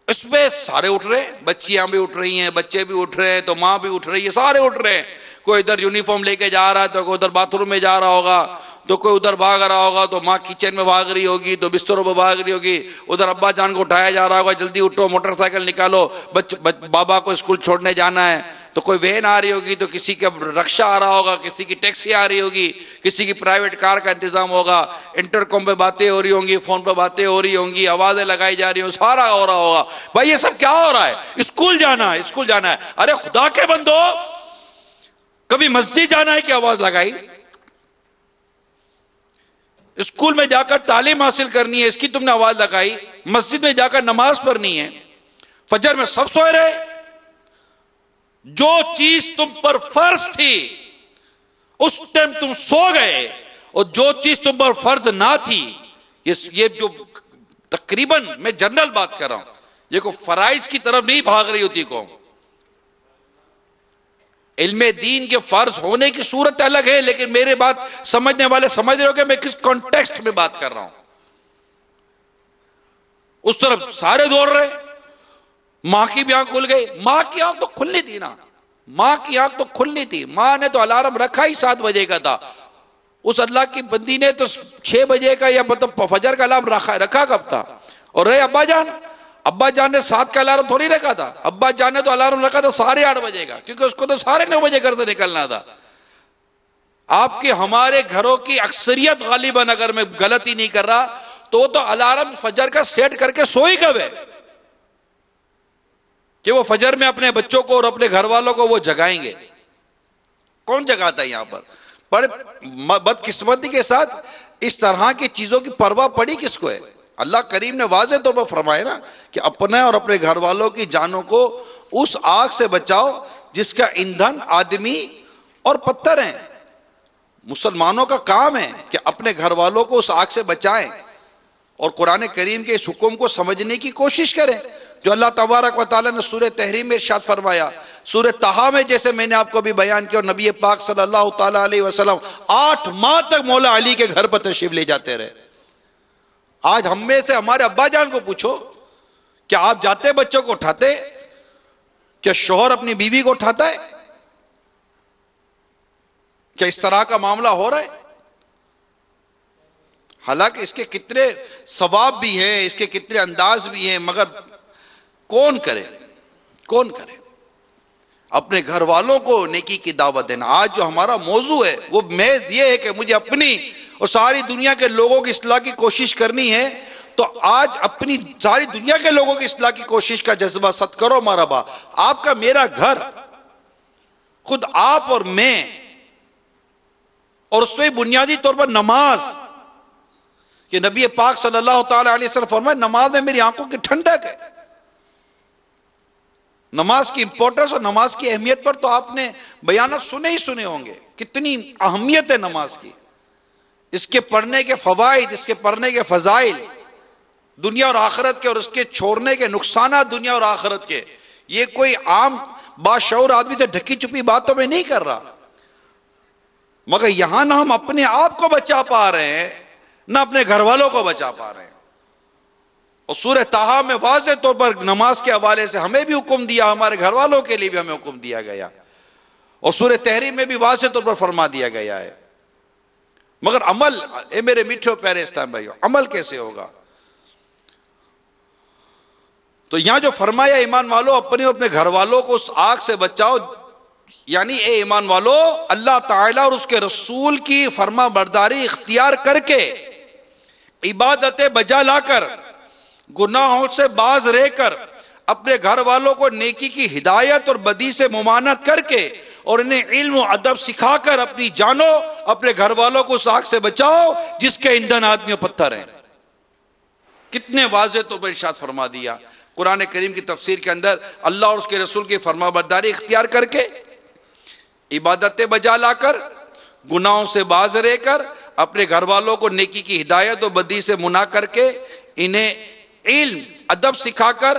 اس میں سارے اٹھ رہے ہیں، بچیاں بھی اٹھ رہی ہیں، بچے بھی اٹھ رہے ہیں، تو ماں بھی اٹھ رہی ہے، سارے اٹھ رہے ہیں. کوئی ادھر یونیفارم لے کے جا رہا ہے تو کوئی ادھر باتھ روم میں جا رہا ہوگا، تو کوئی ادھر بھاگ رہا ہوگا، تو ماں کچن میں بھاگ رہی ہوگی، تو بستروں پہ بھاگ رہی ہوگی، ادھر ابا جان کو اٹھایا جا رہا ہوگا، جلدی اٹھو موٹر سائیکل نکالو، بابا کو اسکول چھوڑنے جانا ہے. تو کوئی وین آ رہی ہوگی، تو کسی کا رکشہ آ رہا ہوگا، کسی کی ٹیکسی آ رہی ہوگی، کسی کی پرائیویٹ کار کا انتظام ہوگا، انٹرکم پہ باتیں ہو رہی ہوں گی، فون پہ باتیں ہو رہی ہوں گی، آوازیں لگائی جا رہی ہوں، سارا ہو رہا ہوگا. بھائی یہ سب کیا ہو رہا ہے؟ اسکول جانا ہے، اسکول جانا ہے. ارے خدا کے بندو، کبھی مسجد جانا ہے کہ آواز لگائی؟ اسکول میں جا کر تعلیم حاصل کرنی ہے، اس کی تم نے آواز لگائی. مسجد میں جا کر نماز پڑھنی ہے. فجر میں سب سوئے رہے. جو چیز تم پر فرض تھی اس ٹائم تم سو گئے، اور جو چیز تم پر فرض نہ تھی، یہ جو تقریباً میں جنرل بات کر رہا ہوں، یہ کو فرائض کی طرف نہیں بھاگ رہی ہوتی قوم. علم دین کے فرض ہونے کی صورت الگ ہے، لیکن میرے بات سمجھنے والے سمجھ رہے ہو کہ میں کس کانٹیکسٹ میں بات کر رہا ہوں. اس طرف سارے دوڑ رہے. ماں کی بھی آنکھ کھل گئی. ماں کی آنکھ تو کھلنی تھی نا، ماں کی آنکھ تو کھلنی تھی. ماں نے تو الارم رکھا ہی 7 بجے کا تھا. اس اللہ کی بندی نے تو 6 بجے کا یا مطلب فجر کا الارم رکھا کب تھا؟ اور رہے ابا جان نے 7 کا الارم تھوڑی رکھا تھا. ابا جان نے تو الارم رکھا تھا 8:30 بجے کا، کیونکہ اس کو تو 9:30 بجے گھر سے نکلنا تھا. آپ کے ہمارے گھروں کی اکثریت غالباً اگر میں غلطی نہیں کر رہا تو الارم فجر کا سیٹ کر کے سوئی کب ہے کہ وہ فجر میں اپنے بچوں کو اور اپنے گھر والوں کو وہ جگائیں گے؟ کون جگاتا ہے یہاں پر؟ پر بدقسمتی کے ساتھ اس طرح کی چیزوں کی پرواہ پڑی کس کو ہے؟ اللہ کریم نے واضح طور پر فرمایا نا کہ اپنے اور اپنے گھر والوں کی جانوں کو اس آگ سے بچاؤ جس کا ایندھن آدمی اور پتھر ہیں. مسلمانوں کا کام ہے کہ اپنے گھر والوں کو اس آگ سے بچائیں اور قرآن کریم کے اس حکم کو سمجھنے کی کوشش کریں جو اللہ تبارک و تعالیٰ نے سورہ تحریم میں ارشاد فرمایا. سورہ طٰہٰ میں جیسے میں نے آپ کو بھی بیان کیا، اور نبی پاک صلی اللہ تعالیٰ علیہ وسلم 8 ماہ تک مولا علی کے گھر پر تشریف لے جاتے رہے. آج ہم میں سے ہمارے ابا جان کو پوچھو کیا آپ جاتے بچوں کو اٹھاتے؟ کیا شوہر اپنی بیوی کو اٹھاتا ہے؟ کیا اس طرح کا معاملہ ہو رہا ہے؟ حالانکہ اس کے کتنے ثواب بھی ہیں، اس کے کتنے انداز بھی ہیں، مگر کون کرے؟ اپنے گھر والوں کو نیکی کی دعوت دینا. آج جو ہمارا موضوع ہے وہ محض یہ ہے کہ مجھے اپنی اور ساری دنیا کے لوگوں کی اصلاح کی کوشش کرنی ہے. تو آج اپنی ساری دنیا کے لوگوں کی اصلاح کی کوشش کا جذبہ ست کرو مرحبا. آپ کا میرا گھر، خود آپ اور میں، اور اس میں بنیادی طور پر نماز، کہ نبی پاک صلی اللہ تعالی علیہ وسلم فرمائے نماز میں میری آنکھوں کی ٹھنڈک ہے. نماز کی امپورٹنس اور نماز کی اہمیت پر تو آپ نے بیانات سنے ہوں گے. کتنی اہمیت ہے نماز کی، اس کے پڑھنے کے فوائد، اس کے پڑھنے کے فضائل دنیا اور آخرت کے، اور اس کے چھوڑنے کے نقصانات دنیا اور آخرت کے. یہ کوئی عام باشعور آدمی سے ڈھکی چھپی بات تو میں نہیں کر رہا، مگر یہاں نہ ہم اپنے آپ کو بچا پا رہے ہیں نہ اپنے گھر والوں کو بچا پا رہے ہیں. اور سورہ طٰہٰ میں واضح طور پر نماز کے حوالے سے ہمیں بھی حکم دیا، ہمارے گھر والوں کے لیے بھی ہمیں حکم دیا گیا، اور سورہ تحریم میں بھی واضح طور پر فرما دیا گیا ہے. مگر عمل، اے میرے میٹھے پیارے اسلام بھائیو، عمل کیسے ہوگا؟ تو یہاں جو فرمایا ایمان والو اپنے اور اپنے گھر والوں کو اس آگ سے بچاؤ، یعنی اے ایمان والو اللہ تعالیٰ اور اس کے رسول کی فرما برداری اختیار کر کے، عبادتیں بجا لا کر، گناہوں سے باز رہ کر، اپنے گھر والوں کو نیکی کی ہدایت اور بدی سے ممانعت کر کے، اور انہیں علم و ادب سکھا کر اپنی جانو، اپنے گھر والوں کو اس آگ سے بچاؤ جس کے ایندھن آدمی و پتھر ہیں. کتنے واضح طور پر ارشاد فرما دیا قرآن کریم کی تفسیر کے اندر. اللہ اور اس کے رسول کی فرما برداری اختیار کر کے، عبادتیں بجا لا کر، گناہوں سے باز رہ کر، اپنے گھر والوں کو نیکی کی ہدایت اور بدی سے منع کر کے، انہیں علم ادب سکھا کر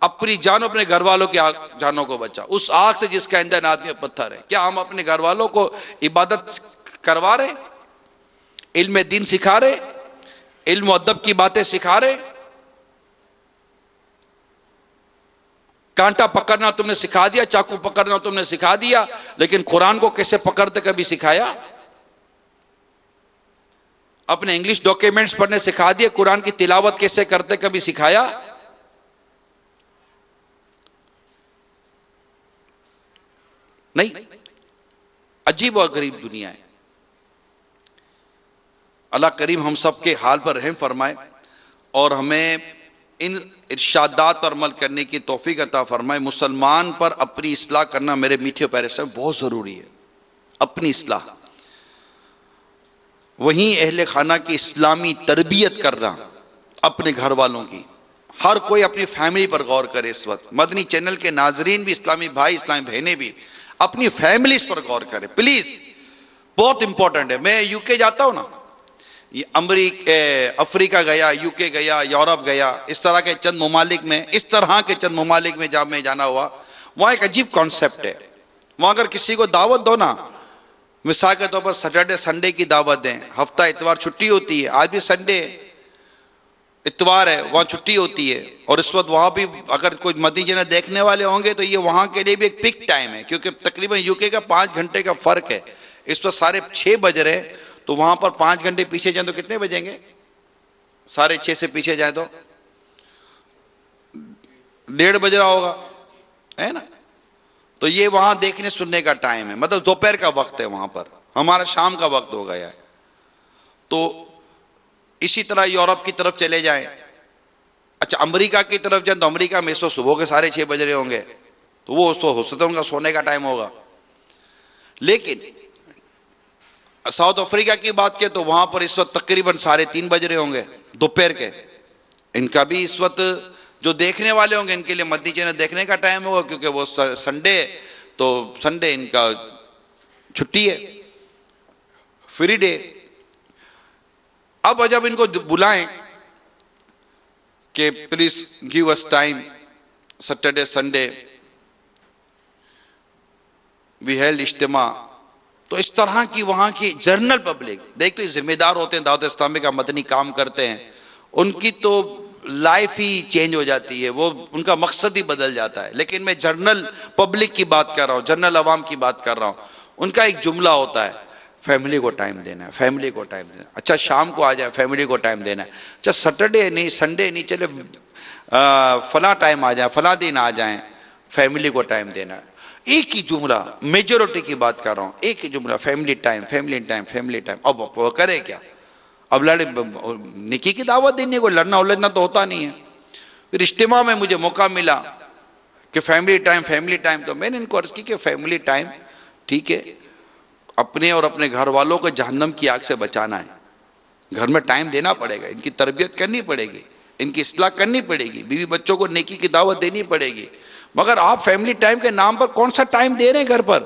اپنی جان، اپنے گھر والوں کی جانوں کو بچا اس آگ سے جس کا ایندھن آدمی پتھر ہے. کیا ہم اپنے گھر والوں کو عبادت کروا رہے، علم دین سکھا رہے، علم و ادب کی باتیں سکھا رہے؟ کانٹا پکڑنا تم نے سکھا دیا، چاقو پکڑنا تم نے سکھا دیا، لیکن قرآن کو کیسے پکڑتے کبھی سکھایا؟ اپنے انگلش ڈاکیومنٹس پڑھنے سکھا دیے، قرآن کی تلاوت کیسے کرتے کبھی سکھایا؟ نہیں. عجیب و غریب دنیا ہے. اللہ کریم ہم سب کے حال پر رحم فرمائے اور ہمیں ان ارشادات پر عمل کرنے کی توفیق عطا فرمائے. مسلمان پر اپنی اصلاح کرنا میرے میٹھے پیارے سے بہت ضروری ہے. اپنی اصلاح، وہیں اہل خانہ کی اسلامی تربیت کرنا، اپنے گھر والوں کی. ہر کوئی اپنی فیملی پر غور کرے. اس وقت مدنی چینل کے ناظرین بھی، اسلامی بھائی اسلامی بہنیں بھی اپنی فیملیز پر غور کرے پلیز. بہت امپورٹنٹ ہے. میں یو کے جاتا ہوں نا، افریقہ گیا، یو کے گیا، یورپ گیا، اس طرح کے چند ممالک میں، اس طرح کے چند ممالک میں جب میں جانا ہوا، وہاں ایک عجیب کانسیپٹ ہے. وہاں اگر کسی کو دعوت دو نا، مثال کے طور پر سیٹرڈے سنڈے کی دعوت دیں، ہفتہ اتوار چھٹی ہوتی ہے، آج بھی سنڈے اتوار ہے، وہاں چھٹی ہوتی ہے. اور اس وقت وہاں بھی اگر کوئی مدنی چینل دیکھنے والے ہوں گے تو یہ وہاں کے لیے بھی ایک پک ٹائم ہے، کیونکہ تقریباً یو کے کا 5 گھنٹے کا فرق ہے. اس وقت 6:30 بج رہے. تو وہاں پر 5 گھنٹے پیچھے جائیں تو کتنے بجیں گے؟ 6:30 سے پیچھے جائیں تو 1:30 بج رہا ہوگا، ہے نا؟ تو یہ وہاں دیکھنے سننے کا ٹائم ہے، مطلب دوپہر کا وقت ہے وہاں پر، ہمارا شام کا وقت ہو گیا ہے۔ تو اسی طرح یورپ کی طرف چلے جائیں، اچھا امریکہ کی طرف جائیں تو امریکہ میں اس وقت صبح کے 6:30 بج رہے ہوں گے، تو وہ اس وقت ہو سکتا ہے ان کا سونے کا ٹائم ہوگا۔ لیکن ساؤتھ افریقہ کی بات کی تو وہاں پر اس وقت تقریباً 3:30 بج رہے ہوں گے دوپہر کے۔ ان کا بھی اس وقت جو دیکھنے والے ہوں گے ان کے لیے مدنی چینل دیکھنے کا ٹائم ہوگا، کیونکہ وہ سنڈے، تو سنڈے ان کا چھٹی ہے، فری ڈے۔ اب جب ان کو بلائیں کہ please give us time Saturday Sunday we held اجتماع، تو اس طرح کی وہاں کی جنرل پبلک دیکھتے ذمہ دار ہوتے ہیں، دعوت اسلامی کا مدنی کام کرتے ہیں، ان کی تو لائف ہی چینج ہو جاتی ہے، وہ ان کا مقصد ہی بدل جاتا ہے۔ لیکن میں جنرل پبلک کی بات کر رہا ہوں، جنرل عوام کی بات کر رہا ہوں، ان کا ایک جملہ ہوتا ہے، فیملی کو ٹائم دینا ہے، فیملی کو ٹائم دینا ہے۔ اچھا شام کو آ جائے، فیملی کو ٹائم دینا ہے۔ اچھا سیٹرڈے نہیں، سنڈے نہیں، چلے فلاں ٹائم آ جائیں، فلاں دن آ جائیں، فیملی کو ٹائم دینا ہے۔ ایک ہی جملہ، میجورٹی کی بات کر رہا ہوں، ایک ہی جملہ، family time, family time, family time. اب وہ کرے کیا؟ اب نکی کی دعوت دینی، کوئی لڑنا اولجنا تو ہوتا نہیں ہے۔ پھر اجتماع میں مجھے موقع ملا کہ فیملی ٹائم، فیملی ٹائم، تو میں نے ان کو عرض کی کہ فیملی ٹائم ٹھیک ہے، اپنے اور اپنے گھر والوں کو جہنم کی آگ سے بچانا ہے، گھر میں ٹائم دینا پڑے گا، ان کی تربیت کرنی پڑے گی، ان کی اصلاح کرنی پڑے گی، بیوی بچوں کو نیکی کی دعوت دینی پڑے گی۔ مگر آپ فیملی ٹائم کے نام پر کون سا ٹائم دے رہے ہیں؟ گھر پر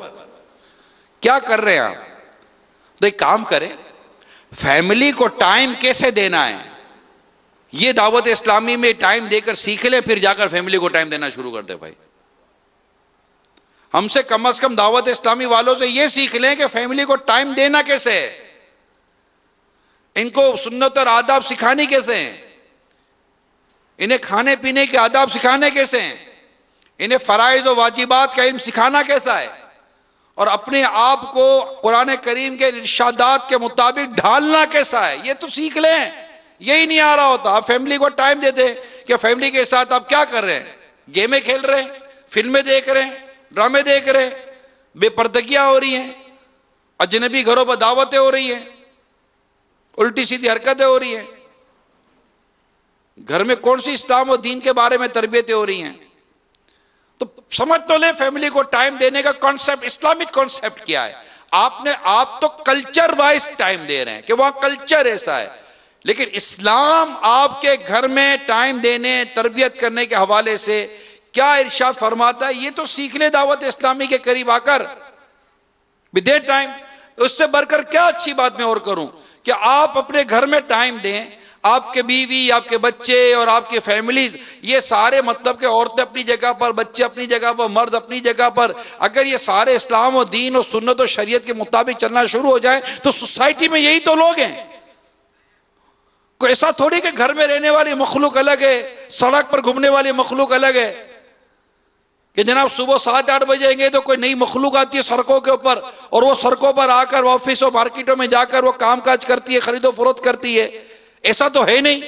کیا کر رہے ہیں آپ؟ تو ایک کام کریں، فیملی کو ٹائم کیسے دینا ہے یہ دعوت اسلامی میں ٹائم دے کر سیکھ لیں، پھر جا کر فیملی کو ٹائم دینا شروع کر دیں۔ بھائی ہم سے کم از کم دعوت اسلامی والوں سے یہ سیکھ لیں کہ فیملی کو ٹائم دینا کیسے ہے، ان کو سنت اور آداب سکھانے کیسے ہیں، انہیں کھانے پینے کے آداب سکھانے کیسے ہیں، انہیں فرائض و واجبات کا علم سکھانا کیسا ہے، اور اپنے آپ کو قرآن کریم کے ارشادات کے مطابق ڈھالنا کیسا ہے، یہ تو سیکھ لیں۔ یہی نہیں آ رہا ہوتا، آپ فیملی کو ٹائم دیتے کہ فیملی کے ساتھ آپ کیا کر رہے ہیں؟ گیمیں کھیل رہے ہیں، فلمیں دیکھ رہے ہیں، ڈرامے دیکھ رہے ہیں، بے پردگیاں ہو رہی ہیں، اجنبی گھروں پر دعوتیں ہو رہی ہیں، الٹی سیدھی حرکتیں ہو رہی ہیں، گھر میں کون سی اسلام و دین کے بارے میں تربیتیں ہو رہی ہیں؟ تو سمجھ تو لے فیملی کو ٹائم دینے کا کانسیپٹ، اسلامک کانسیپٹ کیا ہے۔ آپ تو کلچر وائز ٹائم دے رہے ہیں کہ وہاں کلچر ایسا ہے، لیکن اسلام آپ کے گھر میں ٹائم دینے، تربیت کرنے کے حوالے سے کیا ارشاد فرماتا ہے، یہ تو سیکھ لے دعوت اسلامی کے قریب آ کر، بدے ٹائم۔ اس سے بڑھ کر کیا اچھی بات میں اور کروں کہ آپ اپنے گھر میں ٹائم دیں، آپ کے بیوی، آپ کے بچے اور آپ کی فیملیز، یہ سارے مطلب کہ عورتیں اپنی جگہ پر، بچے اپنی جگہ پر، مرد اپنی جگہ پر، اگر یہ سارے اسلام و دین اور سنت و شریعت کے مطابق چلنا شروع ہو جائے تو سوسائٹی میں یہی تو لوگ ہیں۔ کوئی ایسا تھوڑی کہ گھر میں رہنے والی مخلوق الگ ہے، سڑک پر گھومنے والی مخلوق الگ ہے، کہ جناب صبح 7-8 بجے گے تو کوئی نئی مخلوق آتی ہے سڑکوں کے اوپر، اور وہ سڑکوں پر آ کر آفس اور مارکیٹوں میں جا کر وہ کام کاج کرتی ہے، خرید و فروخت کرتی ہے۔ ایسا تو ہے نہیں،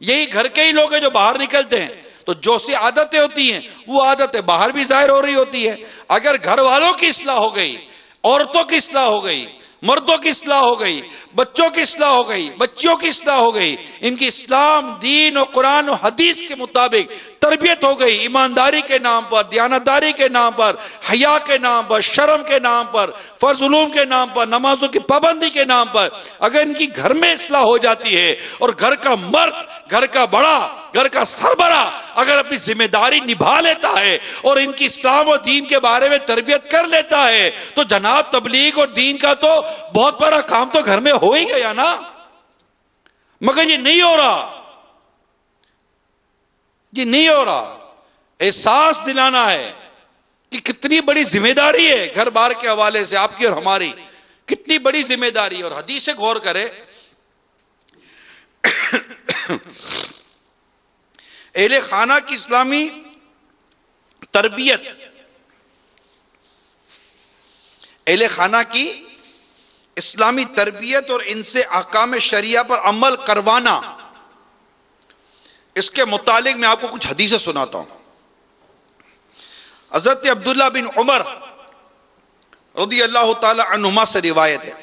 یہی گھر کے ہی لوگ ہیں جو باہر نکلتے ہیں، تو جو سی عادتیں ہوتی ہیں وہ عادتیں باہر بھی ظاہر ہو رہی ہوتی ہے۔ اگر گھر والوں کی اصلاح ہو گئی، عورتوں کی اصلاح ہو گئی، مردوں کی اصلاح ہو گئی، بچوں کی اصلاح ہو گئی، بچیوں کی اصلاح ہو گئی، ان کی اسلام، دین اور قرآن و حدیث کے مطابق تربیت ہو گئی، ایمانداری کے نام پر، دیانتداری کے نام پر، حیا کے نام پر، شرم کے نام پر، فرض علوم کے نام پر، نمازوں کی پابندی کے نام پر، اگر ان کی گھر میں اصلاح ہو جاتی ہے اور گھر کا مرد، گھر کا بڑا، گھر کا سربراہ اگر اپنی ذمہ داری نبھا لیتا ہے اور ان کی اسلام و دین کے بارے میں تربیت کر لیتا ہے، تو جناب تبلیغ اور دین کا تو بہت بڑا کام تو گھر میں ہو ہی گیا نا۔ مگر یہ نہیں ہو رہا، یہ نہیں ہو رہا۔ احساس دلانا ہے کہ کتنی بڑی ذمہ داری ہے گھر بار کے حوالے سے آپ کی اور ہماری، کتنی بڑی ذمہ داری ہے۔ اور حدیث سے غور کرے، اہل خانہ کی اسلامی تربیت، اہل خانہ کی اسلامی تربیت اور ان سے احکام شریعہ پر عمل کروانا، اس کے متعلق میں آپ کو کچھ حدیثیں سناتا ہوں۔ حضرت عبداللہ بن عمر رضی اللہ تعالی عنہما سے روایت ہے،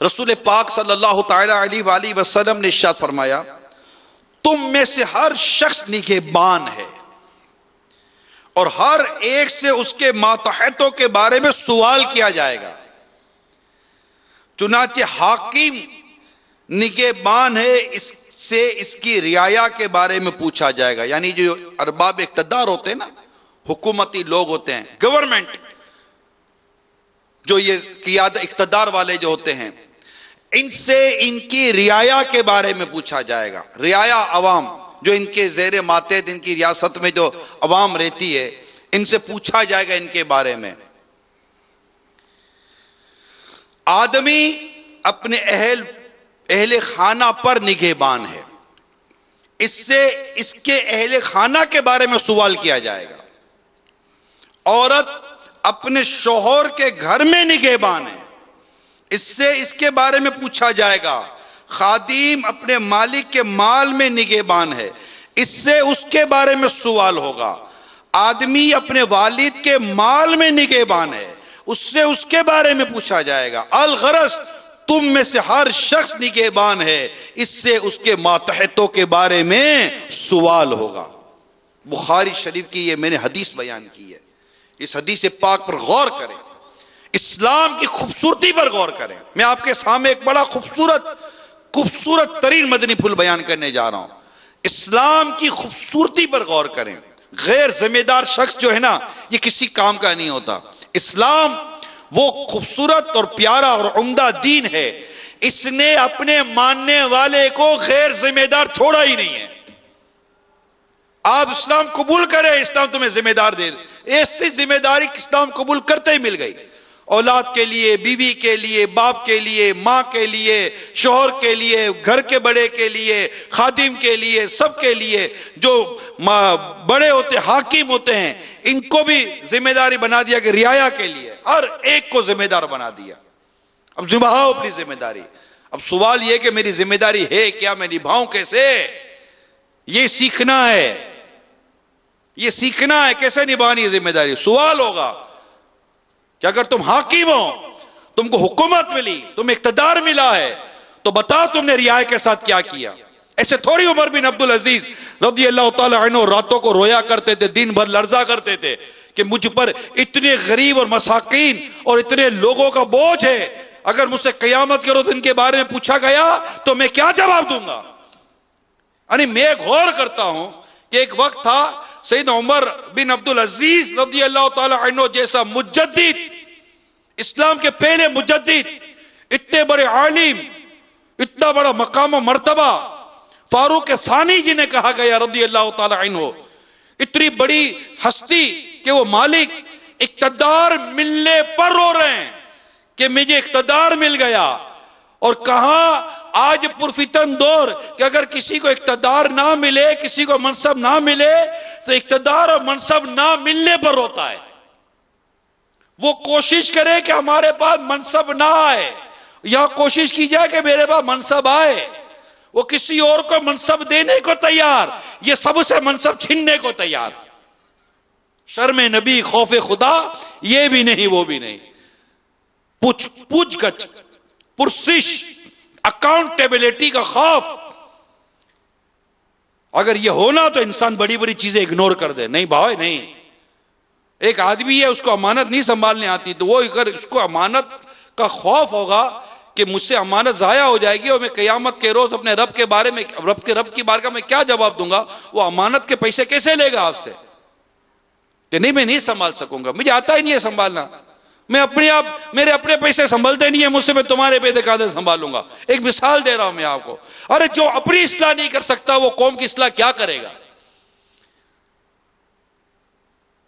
رسول پاک صلی اللہ تعالی علیہ وآلہ وسلم نے ارشاد فرمایا، تم میں سے ہر شخص نگہبان ہے اور ہر ایک سے اس کے ماتحتوں کے بارے میں سوال کیا جائے گا۔ چنانچہ حاکم نگہبان ہے، اس سے اس کی رعایا کے بارے میں پوچھا جائے گا۔ یعنی جو ارباب اقتدار ہوتے ہیں نا، حکومتی لوگ ہوتے ہیں، گورنمنٹ، جو یہ قیادت اقتدار والے جو ہوتے ہیں، ان سے ان کی رعایا کے بارے میں پوچھا جائے گا۔ رعایا عوام جو ان کے زیر ماتحت، ان کی ریاست میں جو عوام رہتی ہے، ان سے پوچھا جائے گا ان کے بارے میں۔ آدمی اپنے اہل خانہ پر نگہبان ہے، اس سے اس کے اہل خانہ کے بارے میں سوال کیا جائے گا۔ عورت اپنے شوہر کے گھر میں نگہبان ہے، اس سے اس کے بارے میں پوچھا جائے گا۔ خادم اپنے مالک کے مال میں نگہبان ہے، اس سے اس کے بارے میں سوال ہوگا۔ آدمی اپنے والد کے مال میں نگہبان ہے، اس سے اس کے بارے میں پوچھا جائے گا۔ الغرض تم میں سے ہر شخص نگہبان ہے، اس سے اس کے ماتحتوں کے بارے میں سوال ہوگا۔ بخاری شریف کی یہ میں نے حدیث بیان کی ہے، اس حدیث پاک پر غور کریں، اسلام کی خوبصورتی پر غور کریں۔ میں آپ کے سامنے ایک بڑا خوبصورت ترین مدنی پھول بیان کرنے جا رہا ہوں۔ اسلام کی خوبصورتی پر غور کریں۔ غیر ذمہ دار شخص جو ہے نا، یہ کسی کام کا نہیں ہوتا۔ اسلام وہ خوبصورت اور پیارا اور عمدہ دین ہے، اس نے اپنے ماننے والے کو غیر ذمہ دار چھوڑا ہی نہیں ہے۔ آپ اسلام قبول کریں، اسلام تمہیں ذمہ دار دے، ایسی ذمہ داری اسلام قبول کرتے ہی مل گئی۔ اولاد کے لیے، بیوی کے لیے، باپ کے لیے، ماں کے لیے، شوہر کے لیے، گھر کے بڑے کے لیے، خادم کے لیے، سب کے لیے جو بڑے ہوتے حاکم ہوتے ہیں، ان کو بھی ذمہ داری بنا دیا کہ رعایا کے لیے ہر ایک کو ذمہ دار بنا دیا۔ اب نبھاؤ اپنی ذمہ داری۔ اب سوال یہ کہ میری ذمہ داری ہے کیا، میں نبھاؤں کیسے؟ یہ سیکھنا ہے، یہ سیکھنا ہے کیسے نبھانی ہے ذمہ داری۔ سوال ہوگا کہ اگر تم حاکم ہو، تم کو حکومت ملی، تمہیں اقتدار ملا ہے، تو بتا تم نے رعایا کے ساتھ کیا کیا۔ ایسے تھوڑی عمر بن عبدالعزیز رضی اللہ تعالی عنہ راتوں کو رویا کرتے تھے، دن بھر لرزا کرتے تھے کہ مجھ پر اتنے غریب اور مساکین اور اتنے لوگوں کا بوجھ ہے، اگر مجھ سے قیامت کے روز ان کے بارے میں پوچھا گیا تو میں کیا جواب دوں گا۔ یعنی میں غور کرتا ہوں کہ ایک وقت تھا، سیدنا عمر بن عبدالعزیز رضی اللہ تعالی عنہ جیسا مجدد، اسلام کے پہلے مجدد، اتنے بڑے عالم، اتنا بڑا مقام و مرتبہ، فاروق ثانی جنہیں کہا گیا رضی اللہ تعالی عنہ، اتنی بڑی ہستی کہ وہ مالک اقتدار ملنے پر رو رہے ہیں کہ مجھے اقتدار مل گیا۔ اور کہاں آج پرفتن دور کہ اگر کسی کو اقتدار نہ ملے، کسی کو منصب نہ ملے تو اقتدار اور منصب نہ ملنے پر روتا ہے۔ وہ کوشش کرے کہ ہمارے پاس منصب نہ آئے، یا کوشش کی جائے کہ میرے پاس منصب آئے۔ وہ کسی اور کو منصب دینے کو تیار، یہ سب سے منصب چھیننے کو تیار۔ شرم نبی، خوف خدا، یہ بھی نہیں وہ بھی نہیں۔ پوچھ گچھ، پرسش، اکاؤنٹیبلٹی کا خوف، اگر یہ ہونا تو انسان بڑی بڑی چیزیں اگنور کر دے۔ نہیں بھائی نہیں، ایک آدمی ہے اس کو امانت نہیں سنبھالنے آتی، تو وہ اگر اس کو امانت کا خوف ہوگا کہ مجھ سے امانت ضائع ہو جائے گی اور میں قیامت کے روز اپنے رب کے بارے میں، رب کی بارگاہ میں کیا جواب دوں گا، وہ امانت کے پیسے کیسے لے گا آپ سے کہ نہیں میں نہیں سنبھال سکوں گا، مجھے آتا ہی نہیں ہے سنبھالنا، میں میرے اپنے پیسے سنبھلتے نہیں ہیں مجھ سے، میں تمہارے پیسے کہاں سے سنبھالوں گا۔ ایک مثال دے رہا ہوں میں آپ کو۔ ارے جو اپنی اصلاح نہیں کر سکتا وہ قوم کی اصلاح کیا کرے گا؟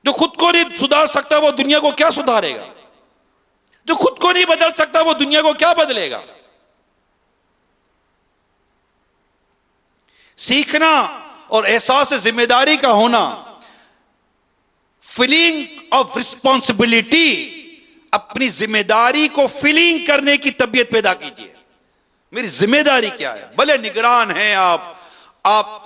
جو خود کو نہیں سدھار سکتا وہ دنیا کو کیا سدھارے گا؟ جو خود کو نہیں بدل سکتا وہ دنیا کو کیا بدلے گا؟ سیکھنا اور احساس ذمہ داری کا ہونا، فیلنگ آف رسپانسبلٹی، اپنی ذمہ داری کو فیلنگ کرنے کی طبیعت پیدا کیجیے. میری ذمہ داری کیا ہے؟ بھلے نگران ہیں آپ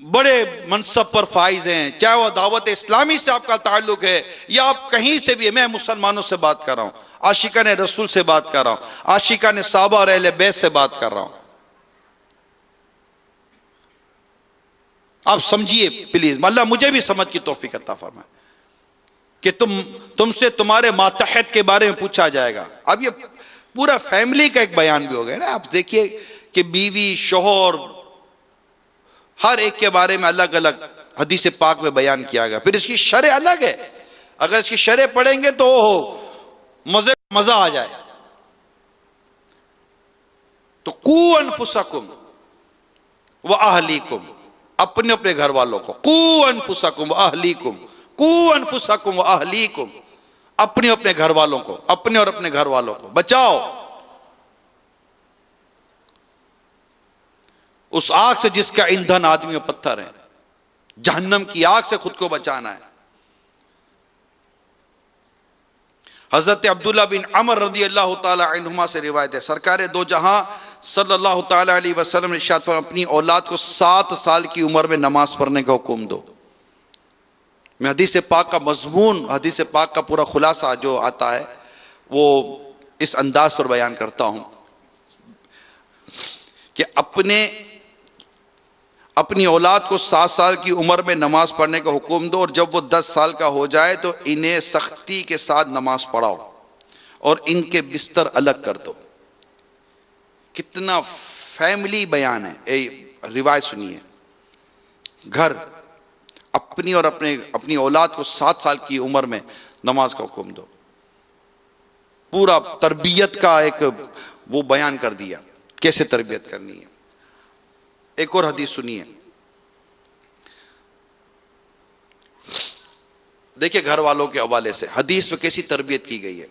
بڑے منصب پر فائز ہیں، چاہے وہ دعوت اسلامی سے آپ کا تعلق ہے یا آپ کہیں سے بھی. میں مسلمانوں سے بات کر رہا ہوں، عاشقان رسول سے بات کر رہا ہوں، عاشقان صحابہ اور اہل بیت سے بات کر رہا ہوں. آپ سمجھیے پلیز، اللہ مجھے بھی سمجھ کی توفیق عطا فرمائے کہ تم سے تمہارے ماتحت کے بارے میں پوچھا جائے گا. اب یہ پورا فیملی کا ایک بیان بھی ہو گیا نا. آپ دیکھیے کہ بیوی، شوہر، ہر ایک کے بارے میں الگ الگ حدیث پاک میں بیان کیا گیا. پھر اس کی شرح الگ ہے. اگر اس کی شرح پڑھیں گے تو مزہ آ جائے. تو قو انفسکم واہلیکم، اپنے اپنے گھر والوں کو. قو انفسکم واہلیکم، قو انفسکم واہلیکم، اپنے اپنے گھر والوں کو، اپنے اور اپنے گھر والوں کو بچاؤ اس آگ سے جس کا ایندھن آدمی اور پتھر ہے. جہنم کی آگ سے خود کو بچانا ہے. حضرت عبداللہ بن عمر رضی اللہ تعالی عنہما سے روایت ہے، سرکار دو جہاں صلی اللہ تعالی علیہ وسلم نے ارشاد فرمایا اپنی اولاد کو 7 سال کی عمر میں نماز پڑھنے کا حکم دو. میں حدیث پاک کا مضمون، حدیث پاک کا پورا خلاصہ جو آتا ہے وہ اس انداز پر بیان کرتا ہوں کہ اپنی اولاد کو 7 سال کی عمر میں نماز پڑھنے کا حکم دو، اور جب وہ 10 سال کا ہو جائے تو انہیں سختی کے ساتھ نماز پڑھاؤ اور ان کے بستر الگ کر دو. کتنا فیملی بیان ہے. روایت سنیے. گھر اپنی اور اپنی اولاد کو 7 سال کی عمر میں نماز کا حکم دو. پورا تربیت کا ایک وہ بیان کر دیا کیسے تربیت کرنی ہے. ایک اور حدیث سنیے. دیکھیں گھر والوں کے حوالے سے حدیث میں کیسی تربیت کی گئی ہے.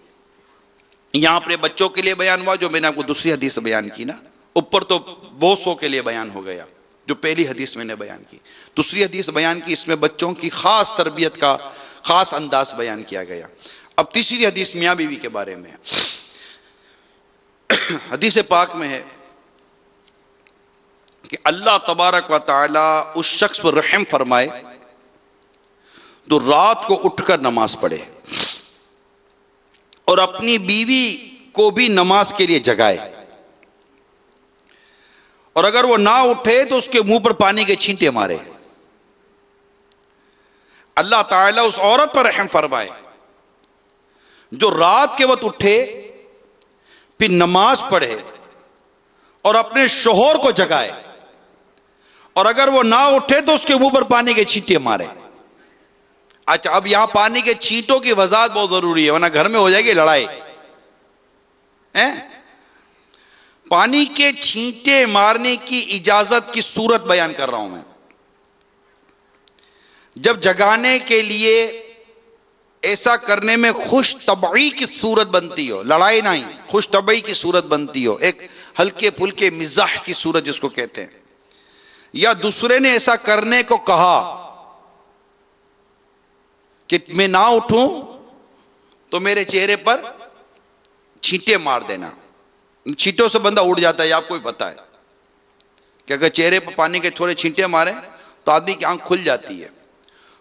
یہاں اپنے بچوں کے لیے بیان ہوا جو میں نے آپ کو دوسری حدیث بیان کی نا. اوپر تو بہت سو کے لیے بیان ہو گیا جو پہلی حدیث میں نے بیان کی. دوسری حدیث بیان کی، اس میں بچوں کی خاص تربیت کا خاص انداز بیان کیا گیا. اب تیسری حدیث میاں بیوی کے بارے میں ہے. حدیث پاک میں ہے کہ اللہ تبارک و تعالی اس شخص پر رحم فرمائے تو رات کو اٹھ کر نماز پڑھے اور اپنی بیوی کو بھی نماز کے لیے جگائے، اور اگر وہ نہ اٹھے تو اس کے منہ پر پانی کے چھینٹے مارے. اللہ تعالیٰ اس عورت پر رحم فرمائے جو رات کے وقت اٹھے پھر نماز پڑھے اور اپنے شوہر کو جگائے، اور اگر وہ نہ اٹھے تو اس کے منہ پر پانی کے چھینٹے مارے. اچھا اب یہاں پانی کے چھینٹوں کی وضاحت بہت ضروری ہے ورنہ گھر میں ہو جائے گی لڑائی. پانی کے چھینٹے مارنے کی اجازت کی صورت بیان کر رہا ہوں میں. جب جگانے کے لیے ایسا کرنے میں خوش طبعی کی صورت بنتی ہو، لڑائی نہیں، خوش طبعی کی صورت بنتی ہو، ایک ہلکے پھلکے مزاح کی صورت جس کو کہتے ہیں، یا دوسرے نے ایسا کرنے کو کہا کہ میں نہ اٹھوں تو میرے چہرے پر چھینٹے مار دینا. چھینٹوں سے بندہ اڑ جاتا ہے، آپ کو بھی پتا ہے کہ اگر چہرے پر پانی کے تھوڑے چھینٹے مارے تو آدمی کی آنکھ کھل جاتی ہے.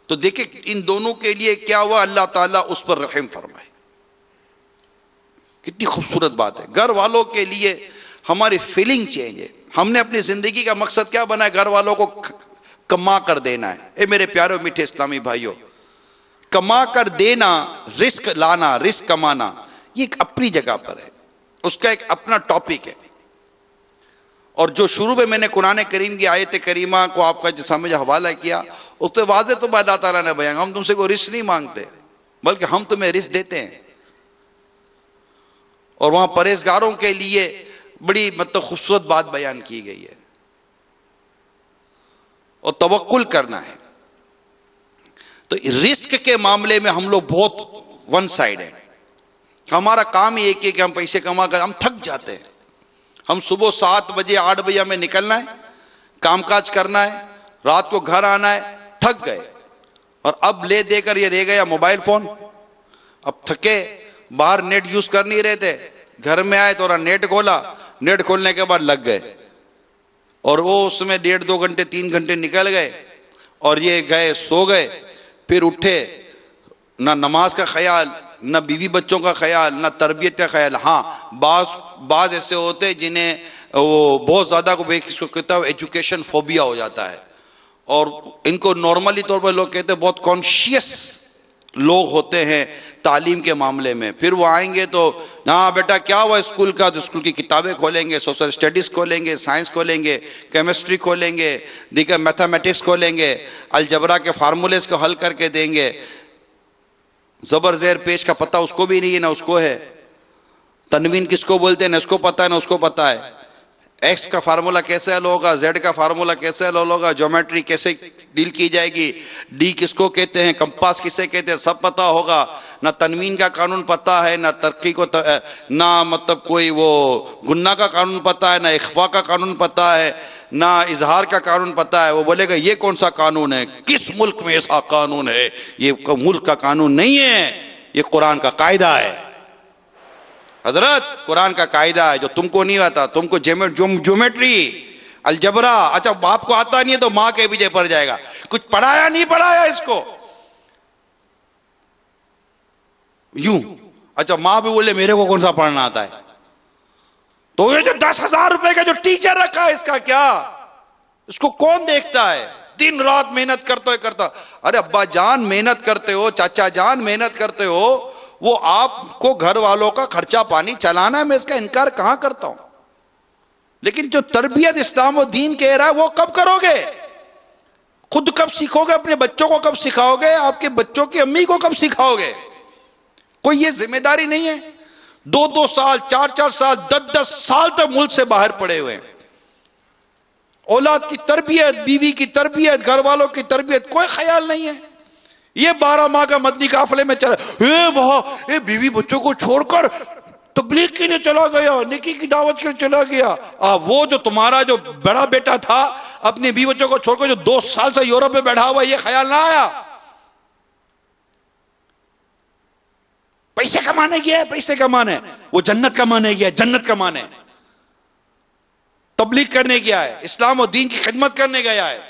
تو دیکھیں ان دونوں کے لیے کیا ہوا، اللہ تعالیٰ اس پر رحم فرمائے. کتنی خوبصورت بات ہے. گھر والوں کے لیے ہماری فیلنگ چینج ہے. ہم نے اپنی زندگی کا مقصد کیا بنا ہے؟ گھر والوں کو کما کر دینا ہے. اے میرے پیارے میٹھے اسلامی بھائیوں، کما کر دینا، رزق لانا، رزق کمانا، یہ ایک اپنی جگہ پر ہے، اس کا ایک اپنا ٹاپک ہے. اور جو شروع میں نے قرآن کریم کی آیت کریمہ کو آپ کا جو سامنے حوالہ کیا، اس پہ واضح تو اللہ تعالیٰ نے بیان، ہم تم سے کوئی رزق نہیں مانگتے بلکہ ہم تمہیں رزق دیتے ہیں. اور وہاں پرہیزگاروں کے لیے بڑی خوبصورت بات بیان کی گئی ہے. اور توکل کرنا ہے. تو رزق کے معاملے میں ہم لوگ بہت ون سائڈ ہیں. ہمارا کام ہی ایک ہے کہ ہم پیسے کما کر ہم تھک جاتے ہیں. ہم صبح 7 بجے 8 بجے ہمیں نکلنا ہے، کام کاج کرنا ہے، رات کو گھر آنا ہے، تھک گئے، اور اب لے دے کر یہ رہ گیا موبائل فون. اب تھکے باہر نیٹ یوز کر نہیں رہے تھے، گھر میں آئے تو نیٹ کھولا، نیٹ کھولنے کے بعد لگ گئے، اور وہ اس میں 1.5-2 گھنٹے 3 گھنٹے نکل گئے، اور یہ گئے سو گئے، پھر اٹھے، نہ نماز کا خیال، نہ بیوی بچوں کا خیال، نہ تربیت کا خیال۔ ہاں بعض ایسے ہوتے جنہیں وہ بہت زیادہ ایجوکیشن فوبیا ہو جاتا ہے، اور ان کو نارملی طور پر لوگ کہتے ہیں بہت کانشیس لوگ ہوتے ہیں تعلیم کے معاملے میں۔ پھر وہ آئیں گے تو ہاں بیٹا کیا ہوا اسکول کا، تو اسکول کی کتابیں کھولیں گے، سوشل اسٹڈیز کھولیں گے، سائنس کھولیں گے، کیمسٹری کھولیں گے، دیگر میتھمیٹکس کھولیں گے، الجبرا کے فارمولیز کو حل کر کے دیں گے۔ زبر زیر پیش کا پتہ اس کو بھی نہیں ہے، نہ اس کو ہے، تنوین کس کو بولتے ہیں نہ اس کو پتہ ہے نہ اس کو پتہ ہے، ایکس کا فارمولا کیسے حل ہوگا، زیڈ کا فارمولا کیسے حل ہوگا، جیومیٹری کیسے ڈیل کی جائے گی، ڈی کس کو کہتے ہیں، کمپاس کسے کہتے ہیں، سب پتہ ہوگا۔ نہ تنوین کا قانون پتہ ہے، نہ ترقی کو نہ مطلب کوئی وہ گنہ کا قانون پتہ ہے، نہ اخفاء کا قانون پتہ ہے، نہ اظہار کا قانون پتہ ہے۔ وہ بولے گا یہ کون سا قانون ہے، کس ملک میں ایسا قانون ہے؟ یہ ملک کا قانون نہیں ہے، یہ قرآن کا قاعدہ ہے۔ حضرت قرآن کا قاعدہ ہے جو تم کو نہیں آتا، تم کو جیومیٹری، الجبرا، اچھا باپ کو آتا نہیں ہے تو ماں کے پیچھے پڑ جائے گا، کچھ پڑھایا نہیں پڑھایا اس کو، یوں۔ اچھا ماں بھی بولے میرے کو کون سا پڑھنا آتا ہے، تو یہ جو 10,000 روپے کا جو ٹیچر رکھا ہے اس کا کیا، اس کو کون دیکھتا ہے؟ دن رات محنت کرتا۔ ارے ابا جان محنت کرتے ہو، چاچا جان محنت کرتے ہو، وہ آپ کو گھر والوں کا خرچہ پانی چلانا ہے، میں اس کا انکار کہاں کرتا ہوں، لیکن جو تربیت اسلام و دین کہہ رہا ہے وہ کب کرو گے؟ خود کب سیکھو گے؟ اپنے بچوں کو کب سکھاؤ گے؟ آپ کے بچوں کی امی کو کب سکھاؤ گے؟ کوئی یہ ذمہ داری نہیں ہے؟ 2 سال 4 سال 10 سال تک ملک سے باہر پڑے ہوئے ہیں، اولاد کی تربیت، بیوی کی تربیت، گھر والوں کی تربیت کوئی خیال نہیں ہے۔ یہ 12 ماہ کا مدنی قافلے میں چلا، وہاں بیوی بچوں کو چھوڑ کر تبلیغ کے لیے چلا گیا، نیکی کی دعوت کے لیے چلا گیا۔ وہ جو تمہارا جو بڑا بیٹا تھا اپنے بیوی بچوں کو چھوڑ کر جو 2 سال سے یورپ میں بیٹھا ہوا، یہ خیال نہ آیا؟ پیسے کمانے گیا ہے، پیسے کمانے، وہ جنت کمانے گیا ہے، جنت کمانے، تبلیغ کرنے گیا ہے، اسلام و دین کی خدمت کرنے گیا ہے۔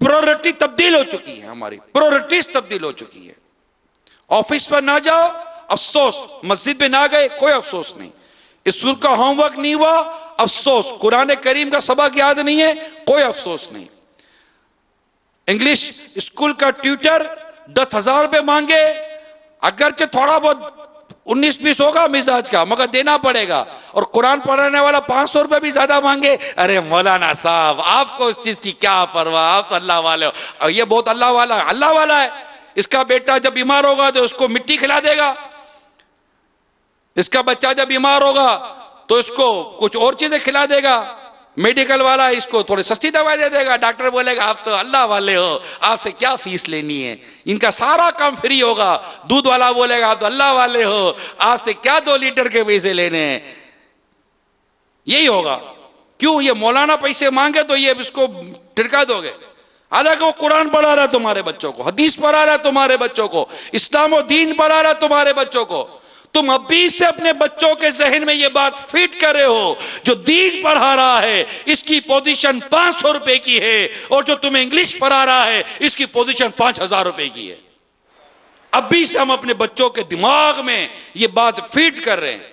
پرورٹی تبدیل ہو چکی ہے، ہماری پرورٹیز تبدیل ہو چکی ہے۔ آفس پر نہ جاؤ افسوس، مسجد میں نہ گئے کوئی افسوس نہیں، اسکول کا ہوم ورک نہیں ہوا افسوس، قرآن کریم کا سبق یاد نہیں ہے کوئی افسوس نہیں، انگلش اسکول کا ٹیوٹر 10,000 روپے مانگے، اگرچہ تھوڑا بہت 19-20 ہوگا مزاج کا مگر دینا پڑے گا، اور قرآن پڑھانے والا 500 روپے بھی زیادہ مانگے، ارے مولانا صاحب آپ کو اس چیز کی کیا پرواہ، آپ تو اللہ والے ہو، اور یہ بہت اللہ والا ہے، اس کا بیٹا جب بیمار ہوگا تو اس کو مٹی کھلا دے گا، اس کا بچہ جب بیمار ہوگا تو اس کو کچھ اور چیزیں کھلا دے گا، میڈیکل والا اس کو تھوڑی سستی دوائی دے دے گا، ڈاکٹر بولے گا آپ تو اللہ والے ہو، آپ سے کیا فیس لینی ہے، ان کا سارا کام فری ہوگا، دودھ والا بولے گا آپ تو اللہ والے ہو، آپ سے کیا 2 لیٹر کے پیسے لینے ہیں، یہی ہوگا۔ کیوں؟ یہ مولانا پیسے مانگے تو یہ اس کو ٹھڑکا دو گے، حالانکہ وہ قرآن پڑھا رہا ہے تمہارے بچوں کو، حدیث پڑھا رہا ہے تمہارے بچوں کو، اسلام و دین پڑھا رہا ہے تمہارے بچوں کو، تم ابھی سے اپنے بچوں کے ذہن میں یہ بات فیٹ کر رہے ہو، جو دین پڑھا رہا ہے اس کی پوزیشن 500 روپے کی ہے، اور جو تمہیں انگلش پڑھا رہا ہے اس کی پوزیشن 5,000 روپے کی ہے۔ ابھی سے ہم اپنے بچوں کے دماغ میں یہ بات فیٹ کر رہے ہیں،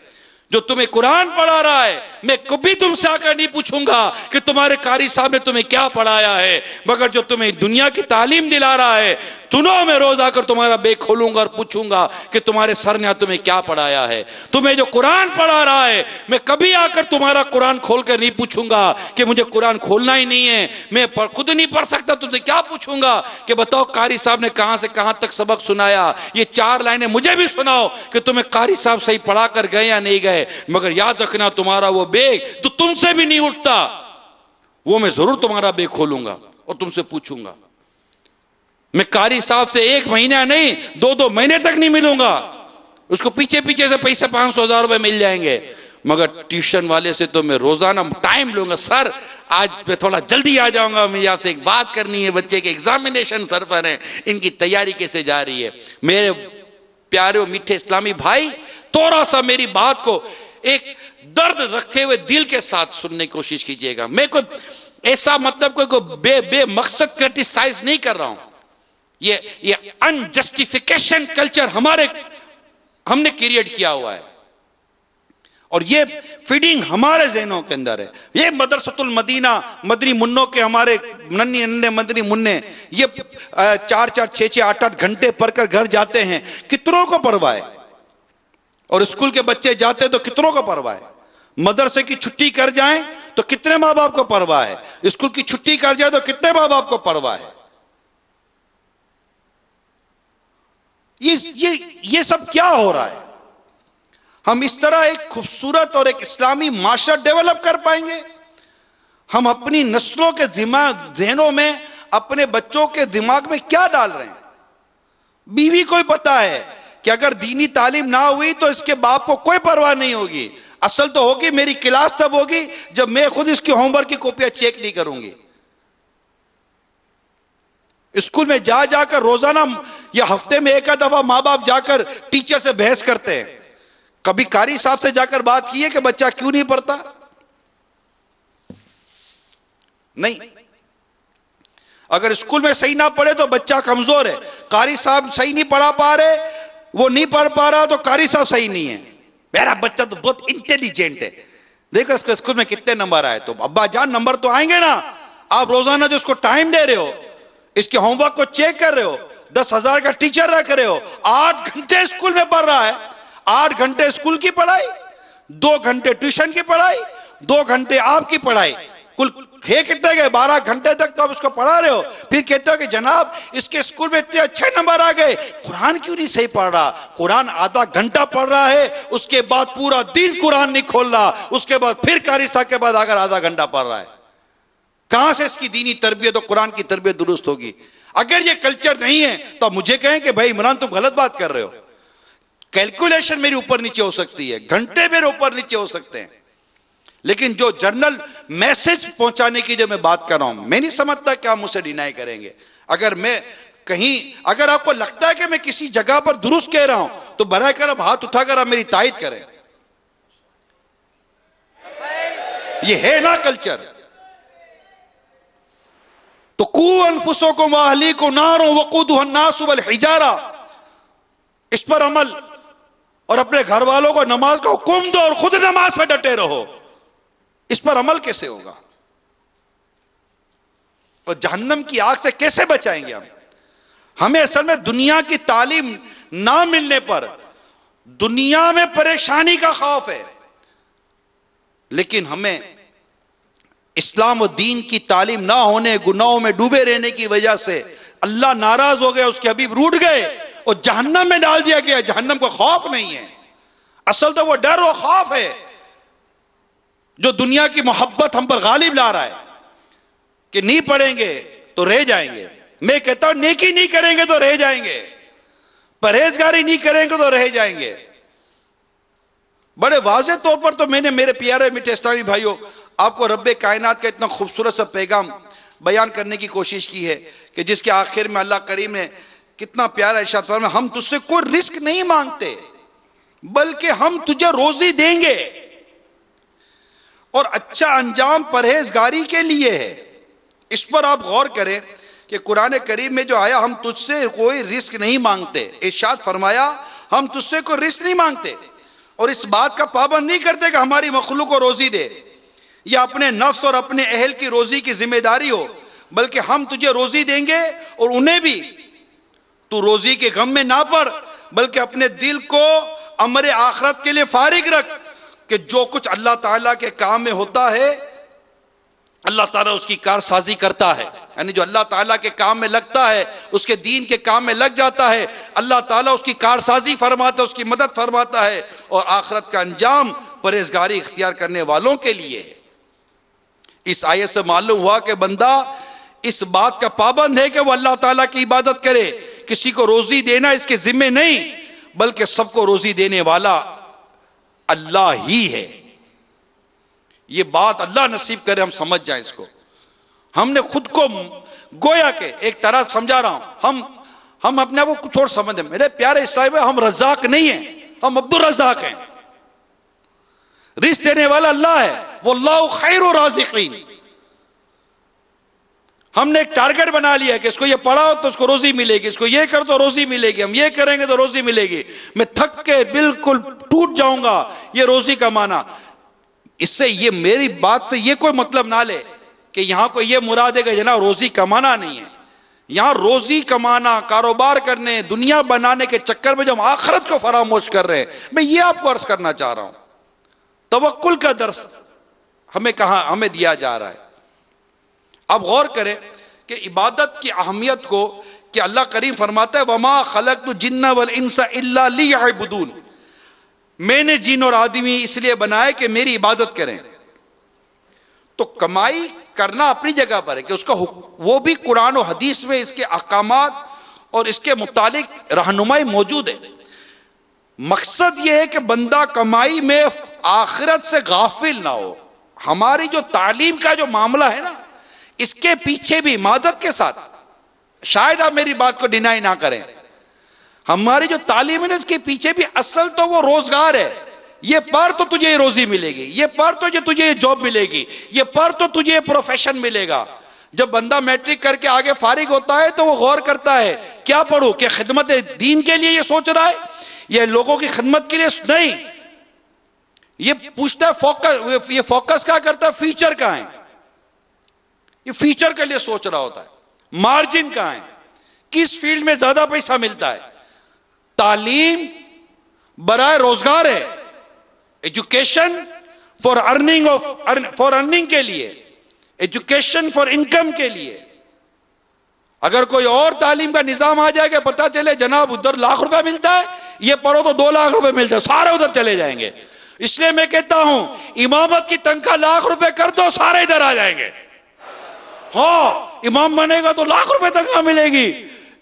جو تمہیں قرآن پڑھا رہا ہے میں کبھی تم سے آ کر نہیں پوچھوں گا کہ تمہارے قاری صاحب نے تمہیں کیا پڑھایا ہے، مگر جو تمہیں دنیا کی تعلیم دلا رہا ہے سنو، میں روز آ کر تمہارا بیگ کھولوں گا اور پوچھوں گا کہ تمہارے سر نے تمہیں کیا پڑھایا ہے۔ تمہیں جو قرآن پڑھا رہا ہے میں کبھی آ کر تمہارا قرآن کھول کر نہیں پوچھوں گا کہ مجھے قرآن کھولنا ہی نہیں ہے، میں خود نہیں پڑھ سکتا، تم سے کیا پوچھوں گا کہ بتاؤ قاری صاحب نے کہاں سے کہاں تک سبق سنایا، یہ 4 لائنیں مجھے بھی سناؤ کہ تمہیں قاری صاحب صحیح پڑھا کر گئے یا نہیں گئے۔ مگر یاد رکھنا تمہارا وہ بیگ تو تم سے بھی نہیں اٹھتا، وہ میں ضرور تمہارا بیگ کھولوں گا اور تم سے پوچھوں گا۔ میں قاری صاحب سے 1 مہینہ نہیں 2 مہینے تک نہیں ملوں گا، اس کو پیچھے سے پیسے 500,000 روپے مل جائیں گے، مگر ٹیوشن والے سے تو میں روزانہ ٹائم لوں گا، سر آج میں تھوڑا جلدی آ جاؤں گا، مجھے آپ سے ایک بات کرنی ہے، بچے کے ایگزامینیشن سر پر ہیں، ان کی تیاری کیسے جا رہی ہے۔ میرے پیارے و میٹھے اسلامی بھائی، تھوڑا سا میری بات کو ایک درد رکھے ہوئے دل کے ساتھ سننے کی کوشش کیجئے گا. میں کوئی ایسا مطلب کوئی بے مقصد کرٹیسائز نہیں کر رہا ہوں. یہ انجسٹیفیکیشن کلچر ہم نے کریٹ کیا ہوا ہے، اور یہ فیڈنگ ہمارے ذہنوں کے اندر ہے. یہ مدرسۃ المدینہ مدنی منوں کے ہمارے ننھے مدنی منع یہ 4-4 6-6 8-8 گھنٹے پڑھ کر گھر جاتے ہیں. کتنوں کو پرواہ ہے؟ اور اسکول کے بچے جاتے تو کتنوں کو پرواہ ہے؟ مدرسے کی چھٹی کر جائیں تو کتنے ماں باپ کو پرواہ ہے؟ اسکول کی چھٹی کر جائے تو کتنے ماں باپ کو پرواہ ہے؟ یہ سب کیا ہو رہا ہے؟ ہم اس طرح ایک خوبصورت اور ایک اسلامی معاشرہ ڈیولپ کر پائیں گے؟ ہم اپنی نسلوں کے ذہنوں میں اپنے بچوں کے دماغ میں کیا ڈال رہے ہیں؟ بیوی کو ہی پتا ہے کہ اگر دینی تعلیم نہ ہوئی تو اس کے باپ کو کوئی پرواہ نہیں ہوگی. اصل تو ہوگی میری کلاس تب ہوگی جب میں خود اس کی ہوم ورک کی کاپیاں چیک نہیں کروں گی. اسکول میں جا کر روزانہ یا ہفتے میں ایک دفعہ ماں باپ جا کر ٹیچر سے بحث کرتے ہیں. کبھی قاری صاحب سے جا کر بات کی ہے کہ بچہ کیوں نہیں پڑھتا؟ نہیں. اگر اسکول میں صحیح نہ پڑھے تو بچہ کمزور ہے. قاری صاحب صحیح نہیں پڑھا پا رہے، وہ نہیں پڑھ پا رہا تو قاری صاحب صحیح نہیں ہے. میرا بچہ تو بہت انٹیلیجنٹ ہے، دیکھو اس کو اسکول میں کتنے نمبر آئے. تو ابا جان نمبر تو آئیں گے نا. آپ روزانہ جو اس کو ٹائم دے رہے ہو، اس کے ہوم ورک کو چیک کر رہے ہو، 10,000 کا ٹیچر رکھ رہے ہو، 8 گھنٹے اسکول میں پڑھ رہا ہے. 8 گھنٹے اسکول کی پڑھائی، 2 گھنٹے ٹیوشن کی پڑھائی، 2 گھنٹے آپ کی پڑھائی، کل ہے کتنے گئے؟ 12 گھنٹے تک تو آپ اس کو پڑھا رہے ہو. پھر کہتے ہو کہ جناب اس کے اسکول میں اتنے اچھے نمبر آ گئے، قرآن کیوں نہیں صحیح پڑھ رہا؟ قرآن آدھا گھنٹہ پڑھ رہا ہے، اس کے بعد پورا دن قرآن نہیں کھول رہا، اس کے بعد پھر قاری صاحب کے بعد اگر آدھا گھنٹہ پڑھ رہا ہے. کہاں سے اس کی دینی تربیت اور قرآن کی تربیت درست ہوگی؟ اگر یہ کلچر نہیں ہے تو آپ مجھے کہیں کہ بھائی عمران تم غلط بات کر رہے ہو. کیلکولیشن میری اوپر نیچے ہو سکتی ہے، گھنٹے میرے اوپر نیچے ہو سکتے ہیں، لیکن جو جنرل میسج پہنچانے کی جو میں بات کر رہا ہوں، میں نہیں سمجھتا کہ آپ مجھ سے ڈینائی کریں گے. اگر آپ کو لگتا ہے کہ میں کسی جگہ پر درست کہہ رہا ہوں تو براہ کرم ہاتھ اٹھا کر آپ میری تائید کریں. یہ ہے نا کلچر؟ تو قوا انفسکم واہلیکم نار وقودها الناس والحجارہ، اس پر عمل، اور اپنے گھر والوں کو نماز کا حکم دو اور خود نماز پہ ڈٹے رہو. اس پر عمل کیسے ہوگا؟ اور جہنم کی آگ سے کیسے بچائیں گے ہمیں اصل میں دنیا کی تعلیم نہ ملنے پر دنیا میں پریشانی کا خوف ہے، لیکن ہمیں اسلام و دین کی تعلیم نہ ہونے، گناہوں میں ڈوبے رہنے کی وجہ سے اللہ ناراض ہو گئے، اس کے حبیب روٹھ گئے اور جہنم میں ڈال دیا گیا. جہنم کو خوف نہیں ہے، اصل تو وہ ڈر و خوف ہے جو دنیا کی محبت ہم پر غالب لا رہا ہے کہ نہیں پڑھیں گے تو رہ جائیں گے. میں کہتا ہوں نیکی نہیں کریں گے تو رہ جائیں گے، پرہیزگاری نہیں کریں گے تو رہ جائیں گے. بڑے واضح طور پر تو میں نے میرے پیارے میٹھے اسلامی بھائیوں آپ کو رب کائنات کا اتنا خوبصورت سا پیغام بیان کرنے کی کوشش کی ہے کہ جس کے آخر میں اللہ کریم نے کتنا پیارا ارشاد فرمایا، ہم تجھ سے کوئی رزق نہیں مانگتے بلکہ ہم تجھے روزی دیں گے، اور اچھا انجام پرہیزگاری کے لیے ہے. اس پر آپ غور کریں کہ قرآن کریم میں جو آیا ہم تجھ سے کوئی رزق نہیں مانگتے، ارشاد فرمایا ہم تجھ سے کوئی رزق نہیں مانگتے، اور اس بات کا پابند نہیں کرتے کہ ہماری مخلوق کو روزی دے یا اپنے نفس اور اپنے اہل کی روزی کی ذمہ داری ہو، بلکہ ہم تجھے روزی دیں گے اور انہیں بھی تو روزی کے غم میں نہ پڑ، بلکہ اپنے دل کو امر آخرت کے لیے فارغ رکھ کہ جو کچھ اللہ تعالیٰ کے کام میں ہوتا ہے اللہ تعالیٰ اس کی کارسازی کرتا ہے. یعنی جو اللہ تعالیٰ کے کام میں لگتا ہے، اس کے دین کے کام میں لگ جاتا ہے، اللہ تعالیٰ اس کی کارسازی فرماتا ہے، اس کی مدد فرماتا ہے، اور آخرت کا انجام پرہیزگاری اختیار کرنے والوں کے لیے ہے. اس آیت سے معلوم ہوا کہ بندہ اس بات کا پابند ہے کہ وہ اللہ تعالیٰ کی عبادت کرے. کسی کو روزی دینا اس کے ذمہ نہیں، بلکہ سب کو روزی دینے والا اللہ ہی ہے. یہ بات اللہ نصیب کرے ہم سمجھ جائیں اس کو. ہم نے خود کو گویا کہ ایک طرح سمجھا رہا ہوں، ہم اپنے آپ کو کچھ اور سمجھتے ہیں. میرے پیارے صاحب، ہم رزاق نہیں ہیں، ہم عبد الرزاق ہیں. رزق دینے والا اللہ ہے، واللہ خیر الرازقین. ہم نے ایک ٹارگٹ بنا لیا کہ اس کو یہ پڑھاؤ تو اس کو روزی ملے گی، اس کو یہ کر تو روزی ملے گی، ہم یہ کریں گے تو روزی ملے گی. میں تھک کے بالکل ٹوٹ جاؤں گا یہ روزی کمانا. اس سے یہ میری بات سے یہ کوئی مطلب نہ لے کہ یہاں کو یہ مراد ہے کہ جناب روزی کمانا نہیں ہے. یہاں روزی کمانا، کاروبار کرنے، دنیا بنانے کے چکر میں جو ہم آخرت کو فراموش کر رہے ہیں، میں یہ آپ کو عرض کرنا چاہ رہا ہوں. توکل کا درس ہمیں دیا جا رہا ہے. اب غور کریں کہ عبادت کی اہمیت کو، کہ اللہ کریم فرماتا ہے وَمَا خَلَقْتُ الْجِنَّ وَالْإِنسَ إِلَّا لِيَعْبُدُونِ. میں نے جن اور آدمی اس لیے بنائے کہ میری عبادت کریں. تو کمائی کرنا اپنی جگہ پر ہے کہ اس کا وہ بھی قرآن و حدیث میں اس کے احکامات اور اس کے متعلق رہنمائی موجود ہے. مقصد یہ ہے کہ بندہ کمائی میں آخرت سے غافل نہ ہو. ہماری جو تعلیم کا جو معاملہ ہے نا، اس کے پیچھے بھی عبادت کے ساتھ، شاید آپ میری بات کو ڈینائی نہ کریں، ہماری جو تعلیم ہے نا، اس کے پیچھے بھی اصل تو وہ روزگار ہے. یہ پڑھ تو تجھے یہ روزی ملے گی، یہ پڑھ تو تجھے یہ جاب ملے گی، یہ پڑھ تو تجھے یہ پروفیشن ملے گا. جب بندہ میٹرک کر کے آگے فارغ ہوتا ہے تو وہ غور کرتا ہے کیا پڑھوں، کہ خدمت دین کے لیے یہ سوچ رہا ہے، یہ لوگوں کی خدمت کے لیے نہیں. یہ پوچھتا ہے یہ فوکس کیا کرتا ہے، فیچر کہاں ہے. یہ فیچر کے لیے سوچ رہا ہوتا ہے. مارجن کہاں ہے، کس فیلڈ میں زیادہ پیسہ ملتا ہے. تعلیم برائے روزگار ہے، ایجوکیشن فار ارننگ کے لیے، ایجوکیشن فار انکم کے لیے. اگر کوئی اور تعلیم کا نظام آ جائے گا، پتا چلے جناب ادھر لاکھ روپے ملتا ہے، یہ پڑھو تو 2 لاکھ روپے ملتا ہے، سارے ادھر چلے جائیں گے. اس لیے میں کہتا ہوں امامت کی تنخواہ لاکھ روپے کر دو، سارے ادھر آ جائیں گے. ہاں امام بنے گا تو لاکھ روپے تنخواہ ملے گی.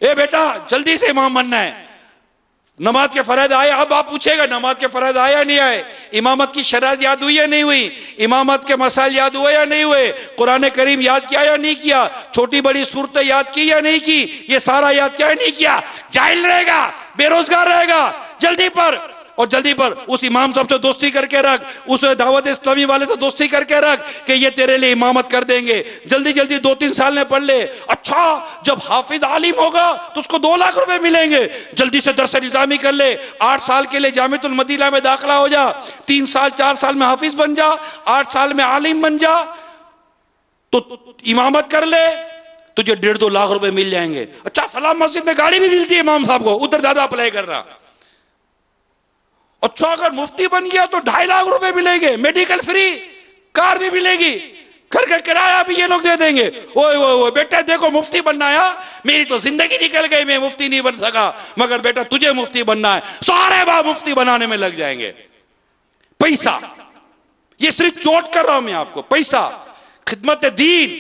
اے بیٹا جلدی سے امام بننا ہے. نماز کے فرائض آئے، اب آپ پوچھے گا نماز کے فرائض آئے یا نہیں آئے، امامت کی شرائط یاد ہوئی یا نہیں ہوئی، امامت کے مسائل یاد ہوئے یا نہیں ہوئے، قرآن کریم یاد کیا یا نہیں کیا، چھوٹی بڑی صورتیں یاد کی یا نہیں کی، یہ سارا یاد کیا یا نہیں کیا. جاہل رہے گا، بے روزگار رہے گا، جلدی پر اس امام صاحب سے دوستی کر کے رکھ، اس دعوت اسلامی والے سے دوستی کر کے رکھ کہ یہ تیرے لیے امامت کر دیں گے. جلدی 2-3 سال میں پڑھ لے. اچھا جب حافظ عالم ہوگا تو اس کو 2 لاکھ روپے ملیں گے. جلدی سے درس نظامی کر لے، 8 سال کے لیے جامعۃ المدینہ میں داخلہ ہو جا، 3 سال 4 سال میں حافظ بن جا، 8 سال میں عالم بن جا، تو امامت کر لے، تجھے 1.5-2 لاکھ روپے مل جائیں گے. اچھا فلاں مسجد میں گاڑی بھی ملتی ہے امام صاحب کو، ادھر زیادہ اپلائی کر رہا. اچھا اگر مفتی بن گیا تو 2.5 لاکھ روپے ملیں گے، میڈیکل فری، کار بھی ملے گی، گھر کا کرایہ بھی یہ لوگ دے دیں گے. اوے بیٹا دیکھو مفتی بننا ہے، میری تو زندگی نکل گئی، میں مفتی نہیں بن سکا، مگر بیٹا تجھے مفتی بننا ہے. سارے باپ مفتی بنانے میں لگ جائیں گے. پیسہ، یہ صرف چوٹ کر رہا ہوں میں آپ کو. پیسہ، خدمت دین،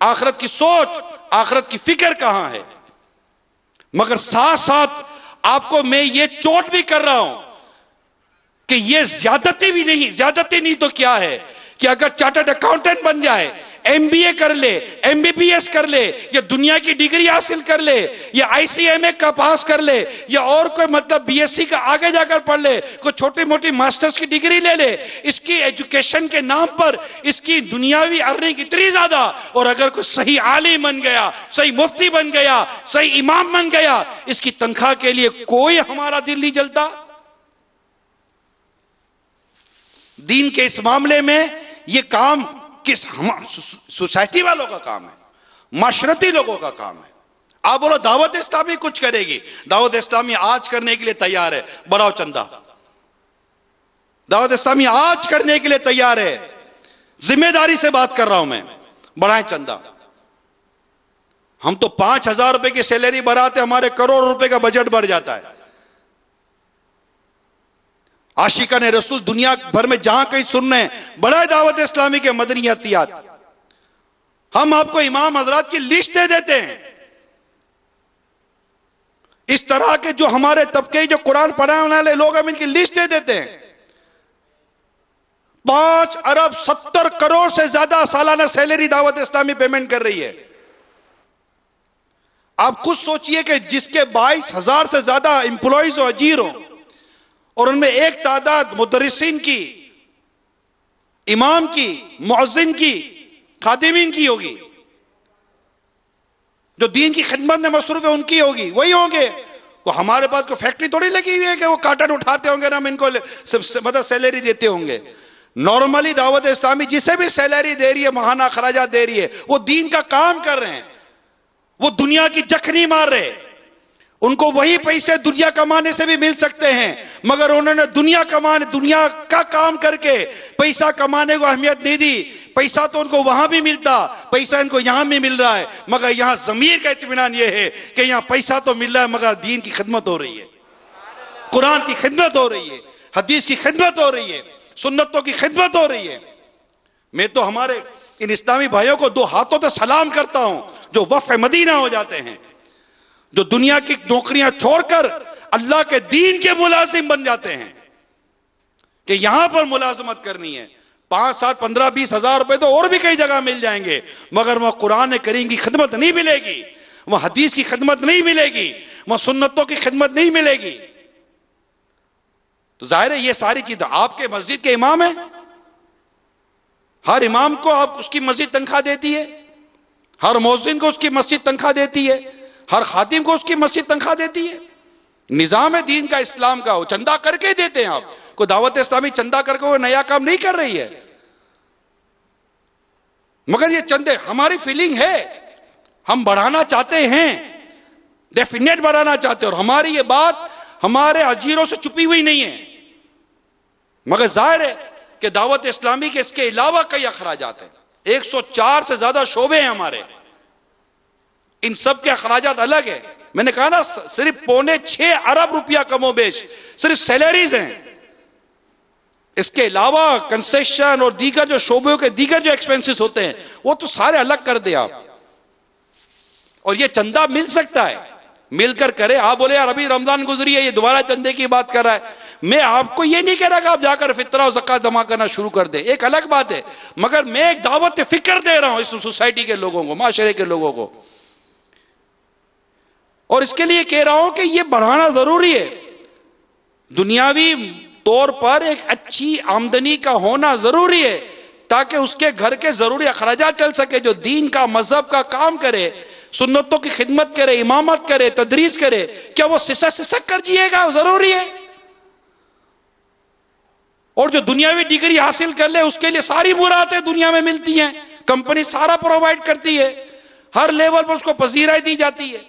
آخرت کی سوچ، آخرت کی فکر کہاں ہے. مگر ساتھ ساتھ آپ کو میں یہ چوٹ بھی کر رہا ہوں کہ یہ زیادتی بھی نہیں، زیادتی نہیں تو کیا ہے کہ اگر چارٹرڈ اکاؤنٹنٹ بن جائے، ایم بی اے کر لے، ایم بی بی ایس کر لے، یا دنیا کی ڈگری حاصل کر لے، یا آئی سی ایم اے کا پاس کر لے، یا اور کوئی مطلب بی ایس سی کا آگے جا کر پڑھ لے، کوئی چھوٹی موٹی ماسٹرز کی ڈگری لے لے، اس کی ایجوکیشن کے نام پر اس کی دنیاوی ارننگ اتنی زیادہ، اور اگر کوئی صحیح عالم بن گیا، صحیح مفتی بن گیا، صحیح امام بن گیا، اس کی تنخواہ کے لیے کوئی ہمارا دل نہیں جلتا. دین کے اس معاملے میں یہ کام کس سوسائٹی والوں کا کام ہے، معاشرتی لوگوں کا کام ہے. آپ بولو دعوت اسلامی کچھ کرے گی، دعوت اسلامی آج کرنے کے لیے تیار ہے، بڑھاؤ چندہ. دعوت اسلامی آج کرنے کے لیے تیار ہے، ذمہ داری سے بات کر رہا ہوں میں، بڑھائیں چندہ. ہم تو 5,000 روپے کی سیلری بڑھاتے ہمارے کروڑ روپے کا بجٹ بڑھ جاتا ہے. عاشقان رسول دنیا بھر میں جہاں کہیں سن رہے ہیں، بڑا دعوت اسلامی کے مدنی عطیات. ہم آپ کو امام حضرات کی لسٹ دے دیتے ہیں، اس طرح کے جو ہمارے طبقے جو قرآن پڑھانے والے لوگ، ہم ان کی لسٹ دے دیتے ہیں. 5 ارب 70 کروڑ سے زیادہ سالانہ سیلری دعوت اسلامی پیمنٹ کر رہی ہے. آپ خود سوچئے کہ جس کے 22,000 سے زیادہ امپلائیز و اجیر ہوں اور ان میں ایک تعداد مدرسین کی، امام کی، مؤذن کی، خادمین کی ہوگی، جو دین کی خدمت میں مصروف ہے ان کی ہوگی، وہی ہوں گے. وہ ہمارے پاس کوئی فیکٹری تھوڑی لگی ہوئی ہے کہ وہ کاٹن اٹھاتے ہوں گے نا ہم ان کو مطلب سیلری دیتے ہوں گے. نارملی دعوت اسلامی جسے بھی سیلری دے رہی ہے، ماہانہ اخراجات دے رہی ہے، وہ دین کا کام کر رہے ہیں، وہ دنیا کی جک نہیں مار رہے. ان کو وہی پیسے دنیا کمانے سے بھی مل سکتے ہیں، مگر انہوں نے دنیا کا کام کر کے پیسہ کمانے کو اہمیت نہیں دی. پیسہ تو ان کو وہاں بھی ملتا، پیسہ ان کو یہاں بھی مل رہا ہے، مگر یہاں ضمیر کا اطمینان یہ ہے کہ یہاں پیسہ تو مل رہا ہے مگر دین کی خدمت ہو رہی ہے، قرآن کی خدمت ہو رہی ہے، حدیث کی خدمت ہو رہی ہے، سنتوں کی خدمت ہو رہی ہے. میں تو ہمارے ان اسلامی بھائیوں کو 2 ہاتھوں سے سلام کرتا ہوں جو وقف مدینہ ہو جاتے ہیں، جو دنیا کی نوکریاں چھوڑ کر اللہ کے دین کے ملازم بن جاتے ہیں کہ یہاں پر ملازمت کرنی ہے. 5, 7, 15, 20 ہزار روپے تو اور بھی کئی جگہ مل جائیں گے، مگر وہ قرآن کریم کی خدمت نہیں ملے گی، وہ حدیث کی خدمت نہیں ملے گی، وہ سنتوں کی خدمت نہیں ملے گی. تو ظاہر ہے یہ ساری چیزیں آپ کے مسجد کے امام ہیں، ہر امام کو آپ اس کی مسجد تنخواہ دیتی ہے، ہر مؤذن کو اس کی مسجد تنخواہ دیتی ہے، ہر خادم کو اس کی مسجد تنخواہ دیتی ہے. نظام دین کا، اسلام کا، وہ چندہ کر کے دیتے ہیں. آپ کو دعوت اسلامی چندہ کر کے وہ نیا کام نہیں کر رہی ہے، مگر یہ چندے ہماری فیلنگ ہے، ہم بڑھانا چاہتے ہیں، ڈیفینیٹ بڑھانا چاہتے ہیں، اور ہماری یہ بات ہمارے اجیروں سے چھپی ہوئی نہیں ہے. مگر ظاہر ہے کہ دعوت اسلامی کے اس کے علاوہ کئی اخراجات ہیں. 104 سے زیادہ شعبے ہیں ہمارے، ان سب کے اخراجات الگ ہیں. میں نے کہا نا صرف 5.25 ارب روپیہ کم و بیش صرف سیلریز ہیں. اس کے علاوہ کنسیشن اور دیگر جو شعبوں کے دیگر جو ایکسپنسز ہوتے ہیں وہ تو سارے الگ کر دیں آپ. اور یہ چندہ مل سکتا ہے، مل کر کرے. آپ بولے یار ابھی رمضان گزری ہے، یہ دوبارہ چندے کی بات کر رہا ہے. میں آپ کو یہ نہیں کہہ رہا کہ آپ جا کر فطرہ اور زکوٰۃ جمع کرنا شروع کر دیں، ایک الگ بات ہے، مگر میں ایک دعوت فکر دے رہا ہوں اس سوسائٹی کے لوگوں کو، معاشرے کے لوگوں کو. اور اس کے لیے کہہ رہا ہوں کہ یہ بڑھانا ضروری ہے. دنیاوی طور پر ایک اچھی آمدنی کا ہونا ضروری ہے تاکہ اس کے گھر کے ضروری اخراجات چل سکے. جو دین کا، مذہب کا کام کرے، سنتوں کی خدمت کرے، امامت کرے، تدریس کرے، کیا وہ سسک کر جیے گا؟ ضروری ہے. اور جو دنیاوی ڈگری حاصل کر لے اس کے لیے ساری مرادیں دنیا میں ملتی ہیں، کمپنی سارا پرووائڈ کرتی ہے، ہر لیول پر اس کو پذیرائی دی جاتی ہے.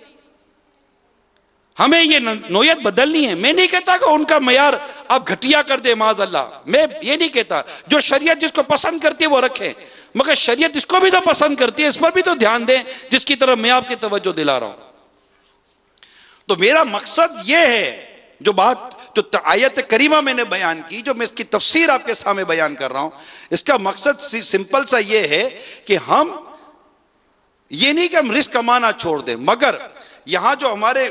ہمیں یہ نوعیت بدلنی ہے. میں نہیں کہتا کہ ان کا معیار آپ گھٹیا کر دے، معاذ اللہ، میں یہ نہیں کہتا. جو شریعت جس کو پسند کرتی ہے وہ رکھیں، مگر شریعت اس کو بھی تو پسند کرتی ہے، اس پر بھی تو دھیان دیں جس کی طرف میں آپ کی توجہ دلا رہا ہوں. تو میرا مقصد یہ ہے، جو بات جو آیت کریمہ میں نے بیان کی، جو میں اس کی تفسیر آپ کے سامنے بیان کر رہا ہوں، اس کا مقصد سمپل سا یہ ہے کہ ہم یہ نہیں کہ ہم رزق کمانا چھوڑ دیں، مگر یہاں جو ہمارے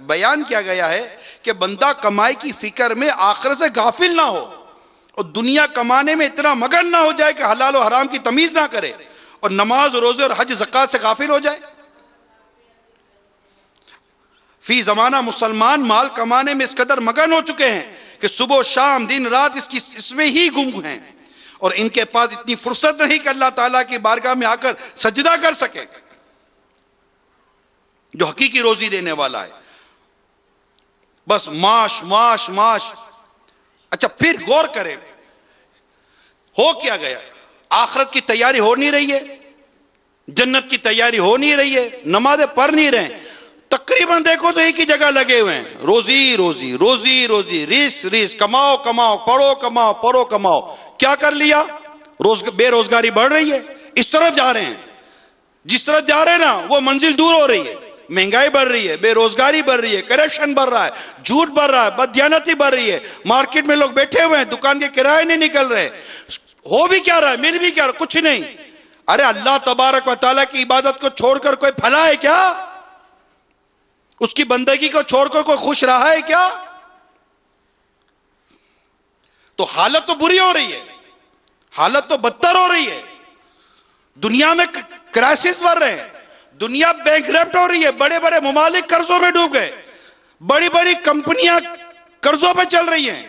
بیان کیا گیا ہے کہ بندہ کمائی کی فکر میں آخرت سے غافل نہ ہو اور دنیا کمانے میں اتنا مگن نہ ہو جائے کہ حلال و حرام کی تمیز نہ کرے اور نماز، روزے اور حج زکوٰۃ سے غافل ہو جائے. فی زمانہ مسلمان مال کمانے میں اس قدر مگن ہو چکے ہیں کہ صبح و شام، دن رات اس میں ہی گم ہیں، اور ان کے پاس اتنی فرصت نہیں کہ اللہ تعالیٰ کی بارگاہ میں آ کر سجدہ کر سکے جو حقیقی روزی دینے والا ہے. بس معاش معاش معاش. اچھا پھر غور کریں، ہو کیا گیا؟ آخرت کی تیاری ہو نہیں رہی ہے، جنت کی تیاری ہو نہیں رہی ہے، نمازیں پڑھ نہیں رہے. تقریباً دیکھو تو ایک ہی جگہ لگے ہوئے ہیں، روزی روزی روزی روزی، ریس ریس، کماؤ کماؤ، پڑھو کماؤ، پڑھو کماؤ. کیا کر لیا؟ بے روزگاری بڑھ رہی ہے، اس طرف جا رہے ہیں. جس طرف جا رہے ہیں نا وہ منزل دور ہو رہی ہے. مہنگائی بڑھ رہی ہے، بے روزگاری بڑھ رہی ہے، کرپشن بڑھ رہا ہے، جھوٹ بڑھ رہا ہے، بددیانتی بڑھ رہی ہے. مارکیٹ میں لوگ بیٹھے ہوئے ہیں، دکان کے کرائے نہیں نکل رہے. ہو بھی کیا رہا ہے، مل بھی کیا رہا ہے؟ کچھ نہیں. ارے اللہ تبارک و تعالیٰ کی عبادت کو چھوڑ کر کوئی پھلا ہے کیا؟ اس کی بندگی کو چھوڑ کر کوئی خوش رہا ہے کیا؟ تو حالت تو بری ہو رہی ہے، حالت تو بدتر ہو رہی ہے. دنیا میں کرائسس بڑھ رہے ہیں، دنیا بینکرپٹ ہو رہی ہے، بڑے بڑے ممالک قرضوں میں ڈوب گئے، بڑی بڑی کمپنیاں قرضوں پہ چل رہی ہیں،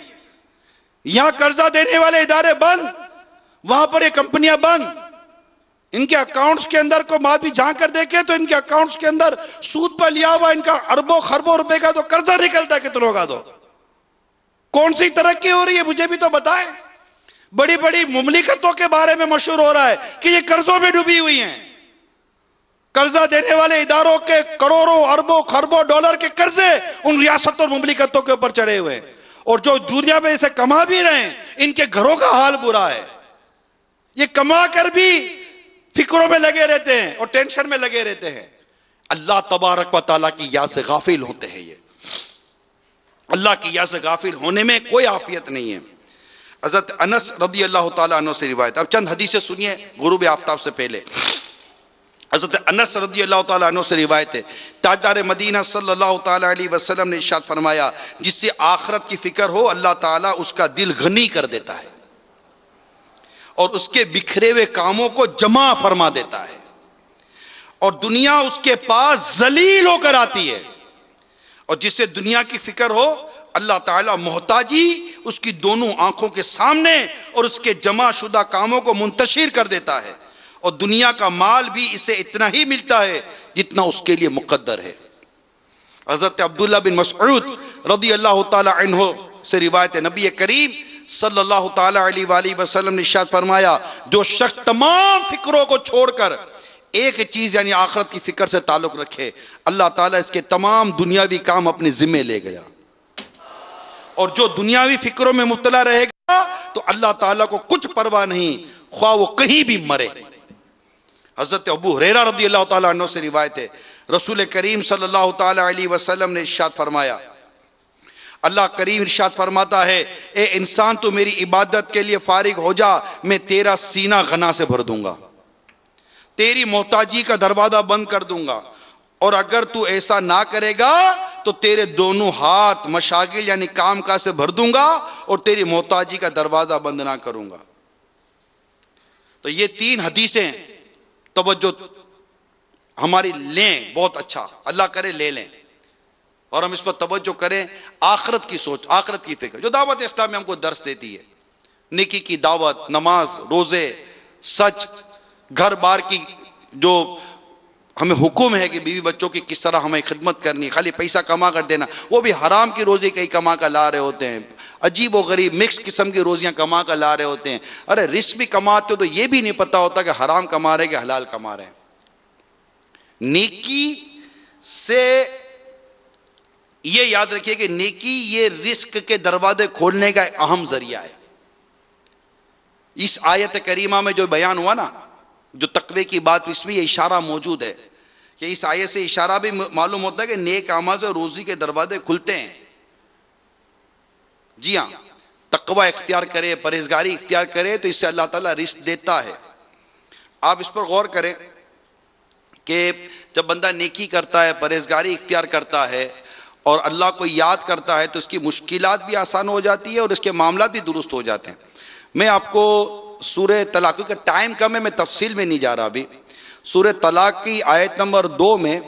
یہاں قرضہ دینے والے ادارے بند، وہاں پر یہ کمپنیاں بند. ان کے اکاؤنٹس کے اندر کو بھی جھانک کر دیکھے تو ان کے اکاؤنٹس کے اندر سود پر لیا ہوا ان کا اربوں خربوں روپے کا تو قرضہ نکلتا ہے کتنوں کا. تو کون سی ترقی ہو رہی ہے مجھے بھی تو بتائیں. بڑی بڑی مملکتوں کے بارے میں مشہور ہو رہا ہے کہ یہ قرضوں میں ڈوبی ہوئی ہیں. قرضہ دینے والے اداروں کے کروڑوں اربوں خربوں ڈالر کے قرضے ان ریاستوں اور مملکتوں کے اوپر چڑھے ہوئے ہیں، اور جو دنیا میں اسے کما بھی رہے ہیں ان کے گھروں کا حال برا ہے. یہ کما کر بھی فکروں میں لگے رہتے ہیں اور ٹینشن میں لگے رہتے ہیں. اللہ تبارک و تعالیٰ کی یاد سے غافل ہوتے ہیں. یہ اللہ کی یاد سے غافل ہونے میں کوئی عافیت نہیں ہے. حضرت انس رضی اللہ تعالیٰ عنہ سے روایت، اب چند حدیثیں سنیے غروب آفتاب سے پہلے. حضرت انس رضی اللہ تعالیٰ عنہ سے روایت ہے، تاجدار مدینہ صلی اللہ تعالیٰ علیہ وسلم نے ارشاد فرمایا، جس سے آخرت کی فکر ہو اللہ تعالیٰ اس کا دل غنی کر دیتا ہے اور اس کے بکھرے ہوئے کاموں کو جمع فرما دیتا ہے، اور دنیا اس کے پاس ذلیل ہو کر آتی ہے. اور جس سے دنیا کی فکر ہو اللہ تعالیٰ محتاجی اس کی دونوں آنکھوں کے سامنے اور اس کے جمع شدہ کاموں کو منتشر کر دیتا ہے، اور دنیا کا مال بھی اسے اتنا ہی ملتا ہے جتنا اس کے لیے مقدر ہے. حضرت عبداللہ بن مسعود رضی اللہ تعالی عنہ سے روایت ہے، نبی کریم صلی اللہ تعالی علیہ وآلہ وسلم نے ارشاد فرمایا، جو شخص تمام فکروں کو چھوڑ کر ایک چیز یعنی آخرت کی فکر سے تعلق رکھے، اللہ تعالیٰ اس کے تمام دنیاوی کام اپنے ذمے لے گیا. اور جو دنیاوی فکروں میں مبتلا رہے گا تو اللہ تعالیٰ کو کچھ پرواہ نہیں، خواہ وہ کہیں بھی مرے. حضرت ابو ہریرہ رضی اللہ تعالیٰ عنہ سے روایت ہے، رسول کریم صلی اللہ تعالیٰ علیہ وسلم نے ارشاد فرمایا، اللہ کریم ارشاد فرماتا ہے، اے انسان تو میری عبادت کے لیے فارغ ہو جا، میں تیرا سینہ غنا سے بھر دوں گا، تیری محتاجی کا دروازہ بند کر دوں گا، اور اگر تو ایسا نہ کرے گا تو تیرے دونوں ہاتھ مشاغل یعنی کام کاج سے بھر دوں گا اور تیری محتاجی کا دروازہ بند نہ کروں گا. تو یہ تین حدیثیں توجہ ہماری لیں، بہت اچھا، اللہ کرے لے لیں اور ہم اس پر توجہ کریں. آخرت کی سوچ، آخرت کی فکر جو دعوت اسلامی ہم کو درس دیتی ہے، نیکی کی دعوت، نماز، روزے، سچ، گھر بار کی جو ہمیں حکم ہے کہ بیوی بچوں کی کس طرح ہمیں خدمت کرنی، خالی پیسہ کما کر دینا، وہ بھی حرام کی روزی کہیں کما کر لا رہے ہوتے ہیں، عجیب و غریب مکس قسم کی روزیاں کما کر لا رہے ہوتے ہیں. ارے رزق بھی کماتے ہو تو یہ بھی نہیں پتا ہوتا کہ حرام کما رہے کہ حلال کما رہے ہیں. نیکی سے یہ یاد رکھیے کہ نیکی یہ رزق کے دروازے کھولنے کا ایک اہم ذریعہ ہے. اس آیت کریمہ میں جو بیان ہوا نا، جو تقوی کی بات، اس میں یہ اشارہ موجود ہے کہ اس آیت سے اشارہ بھی معلوم ہوتا ہے کہ نیک اعمال سے روزی کے دروازے کھلتے ہیں. جی ہاں، تقوی اختیار کرے، پرہیزگاری اختیار کرے تو اس سے اللہ تعالیٰ رزق دیتا ہے. آپ اس پر غور کریں کہ جب بندہ نیکی کرتا ہے، پرہیزگاری اختیار کرتا ہے اور اللہ کو یاد کرتا ہے تو اس کی مشکلات بھی آسان ہو جاتی ہے اور اس کے معاملات بھی درست ہو جاتے ہیں. میں آپ کو سورہ طلاق، کیونکہ ٹائم کم ہے میں تفصیل میں نہیں جا رہا ابھی، سورہ طلاق کی آیت نمبر 2 میں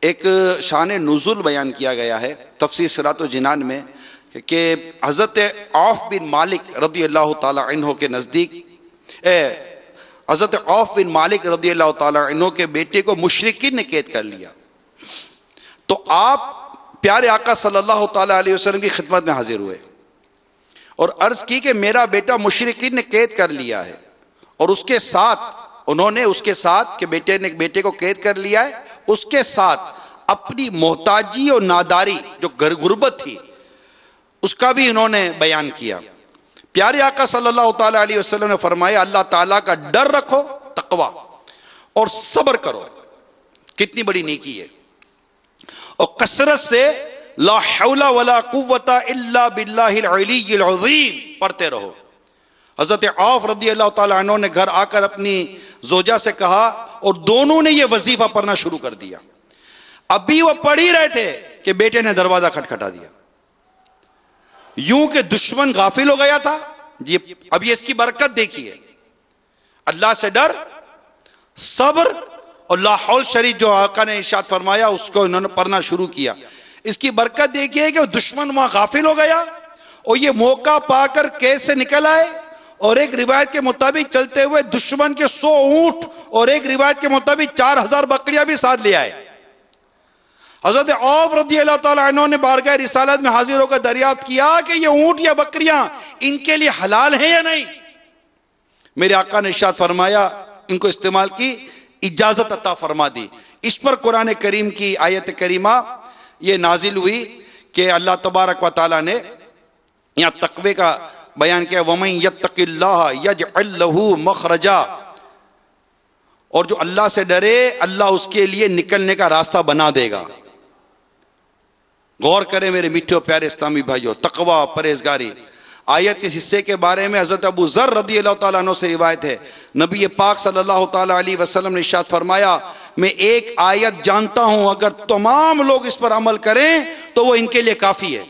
ایک شان نزول بیان کیا گیا ہے تفسیر صراط الجنان میں کہ حضرت عوف بن مالک رضی اللہ تعالی عنہ کے نزدیک حضرت عوف بن مالک رضی اللہ تعالی عنہ کے بیٹے کو مشرکین نے قید کر لیا. تو آپ پیارے آقا صلی اللہ تعالی علیہ وسلم کی خدمت میں حاضر ہوئے اور عرض کی کہ میرا بیٹا مشرکین نے قید کر لیا ہے، اور اس کے ساتھ انہوں نے اس کے ساتھ کہ بیٹے کو قید کر لیا ہے، اس کے ساتھ اپنی محتاجی اور ناداری جو غربت تھی اس کا بھی انہوں نے بیان کیا. پیارے آقا صلی اللہ تعالی علیہ وسلم نے فرمایا اللہ تعالیٰ کا ڈر رکھو، تقوی، اور صبر کرو. کتنی بڑی نیکی ہے. اور کثرت سے لا حول ولا قوت الا باللہ العلی العظیم پڑھتے رہو. حضرت عوف رضی اللہ تعالی عنہ نے گھر آ کر اپنی زوجہ سے کہا اور دونوں نے یہ وظیفہ پڑھنا شروع کر دیا. ابھی وہ پڑھ ہی رہے تھے کہ بیٹے نے دروازہ کھٹکھٹا دیا. یوں کہ دشمن غافل ہو گیا تھا. اب یہ اس کی برکت دیکھیے، اللہ سے ڈر، صبر اور لا حول شریف جو آقا نے ارشاد فرمایا اس کو انہوں نے پڑھنا شروع کیا. اس کی برکت دیکھیے کہ دشمن وہاں غافل ہو گیا اور یہ موقع پا کر کیس سے نکل آئے, اور ایک روایت کے مطابق چلتے ہوئے دشمن کے 100 اونٹ اور ایک روایت کے مطابق 4000 بکریاں بھی ساتھ لے آئے. حضرت عوف رضی اللہ تعالیٰ عنہ نے بارگاہ رسالت میں حاضر ہو کر دریافت کیا کہ یہ اونٹ یا بکریاں ان کے لیے حلال ہیں یا نہیں. میرے آقا نے ارشاد فرمایا, ان کو استعمال کی اجازت عطا فرما دی. اس پر قرآن کریم کی آیت کریمہ یہ نازل ہوئی کہ اللہ تبارک و تعالیٰ نے یہاں تقوی کا بیان کیا, وَمَن يَتَّقِ اللَّهَ يَجْعَلْ لَهُ مَخْرَجًا, اور جو اللہ سے ڈرے اللہ اس کے لیے نکلنے کا راستہ بنا دے گا. غور کریں میرے میٹھے و پیارے اسلامی بھائیوں, تقوی, پرہیزگاری. آیت کے حصے کے بارے میں حضرت ابو ذر رضی اللہ تعالیٰ عنہ سے روایت ہے, نبی پاک صلی اللہ تعالیٰ علیہ وسلم نے ارشاد فرمایا, میں ایک آیت جانتا ہوں اگر تمام لوگ اس پر عمل کریں تو وہ ان کے لیے کافی ہے.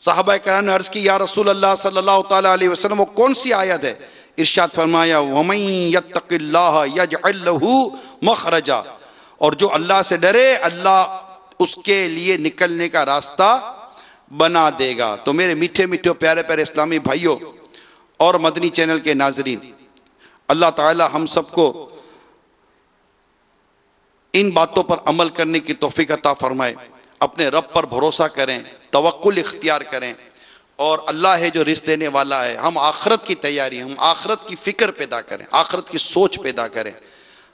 صحابہ کرام نے عرض کی, یا رسول اللہ صلی اللہ تعالیٰ علیہ وسلم وہ کون سی آیت ہے؟ ارشاد فرمایا, وَمَن يَتَّقِ اللَّهَ يَجْعَلْ لَهُ مَخْرَجًا, اور جو اللہ سے ڈرے اللہ اس کے لیے نکلنے کا راستہ بنا دے گا. تو میرے میٹھے میٹھے پیارے پیارے اسلامی بھائیوں اور مدنی چینل کے ناظرین, اللہ تعالی ہم سب کو ان باتوں پر عمل کرنے کی توفیق عطا فرمائے. اپنے رب پر بھروسہ کریں, توکل اختیار کریں, اور اللہ ہے جو رزق دینے والا ہے. ہم آخرت کی تیاری, ہم آخرت کی فکر پیدا کریں, آخرت کی سوچ پیدا کریں.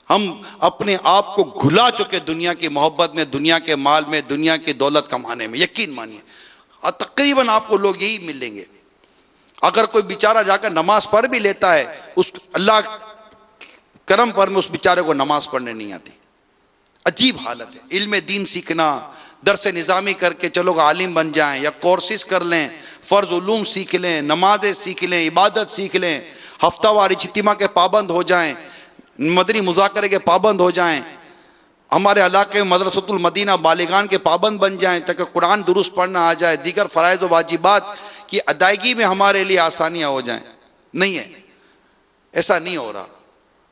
ہم اپنے آپ کو گھلا چکے دنیا کی محبت میں, دنیا کے مال میں, دنیا کی دولت کمانے میں. یقین مانیے تقریباً آپ کو لوگ یہی ملیں گے. اگر کوئی بیچارہ جا کر نماز پڑھ بھی لیتا ہے, اس اللہ کرم پر میں اس بیچارے کو نماز پڑھنے نہیں آتی. عجیب حالت ہے. علم دین سیکھنا, درس نظامی کر کے چلو عالم بن جائیں, یا کورسز کر لیں, فرض علوم سیکھ لیں, نمازیں سیکھ لیں, عبادت سیکھ لیں, ہفتہ وار اجتماع کے پابند ہو جائیں, مدنی مذاکرے کے پابند ہو جائیں, ہمارے علاقے میں مدرسۃ المدینہ بالغان کے پابند بن جائیں تاکہ قرآن درست پڑھنا آ جائے, دیگر فرائض و واجبات کی ادائیگی میں ہمارے لیے آسانیاں ہو جائیں. نہیں ہے, ایسا نہیں ہو رہا.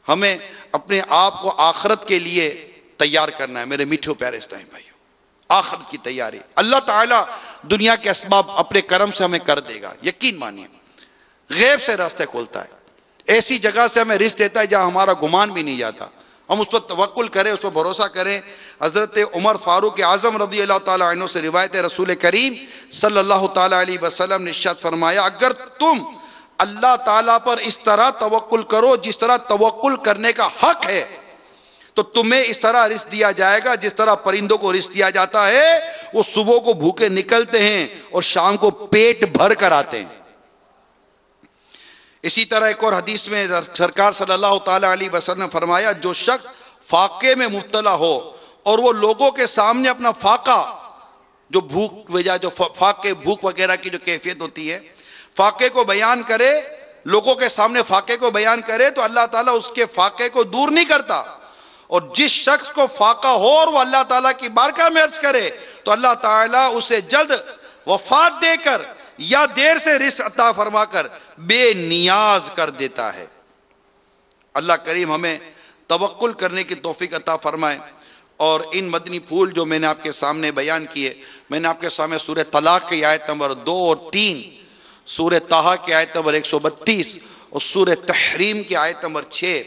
ہمیں اپنے آپ کو آخرت کے لیے تیار کرنا ہے. میرے میٹھے پیارے اسلامی بھائیوں, آخرت کی تیاری. اللہ تعالیٰ دنیا کے اسباب اپنے کرم سے ہمیں کر دے گا. یقین مانیے, غیب سے راستے کھولتا ہے, ایسی جگہ سے ہمیں رزق دیتا ہے جہاں ہمارا گمان بھی نہیں جاتا. ہم اس پر توکل کریں, اس پر بھروسہ کریں. حضرت عمر فاروق اعظم رضی اللہ تعالیٰ عنہ سے روایت ہے, رسول کریم صلی اللہ تعالیٰ علیہ وسلم نے ارشاد فرمایا, اگر تم اللہ تعالیٰ پر اس طرح توکل کرو جس طرح توکل کرنے کا حق ہے, تو تمہیں اس طرح رزق دیا جائے گا جس طرح پرندوں کو رزق دیا جاتا ہے. وہ صبح کو بھوکے نکلتے ہیں اور شام کو پیٹ بھر کر آتے ہیں. اسی طرح ایک اور حدیث میں سرکار صلی اللہ تعالی علیہ وسلم نے فرمایا, جو شخص فاقے میں مبتلا ہو اور وہ لوگوں کے سامنے اپنا فاقہ, جو بھوک وجہ جو فاقے بھوک وغیرہ کی جو کیفیت ہوتی ہے, فاقے کو بیان کرے, لوگوں کے سامنے فاقے کو بیان کرے, تو اللہ تعالیٰ اس کے فاقے کو دور نہیں کرتا. اور جس شخص کو فاقہ ہو اور وہ اللہ تعالیٰ کی بارگاہ میں عرض کرے تو اللہ تعالیٰ اسے جلد وفات دے کر یا دیر سے رزق عطا فرما کر بے نیاز کر دیتا ہے. اللہ کریم ہمیں توکل کرنے کی توفیق عطا فرمائے. اور ان مدنی پھول جو میں نے آپ کے سامنے بیان کیے, میں نے آپ کے سامنے سورہ طلاق کی آیت نمبر 2 اور 3, سورہ طٰہٰ کی آیت نمبر 132 اور سورہ تحریم کی آیت نمبر 6,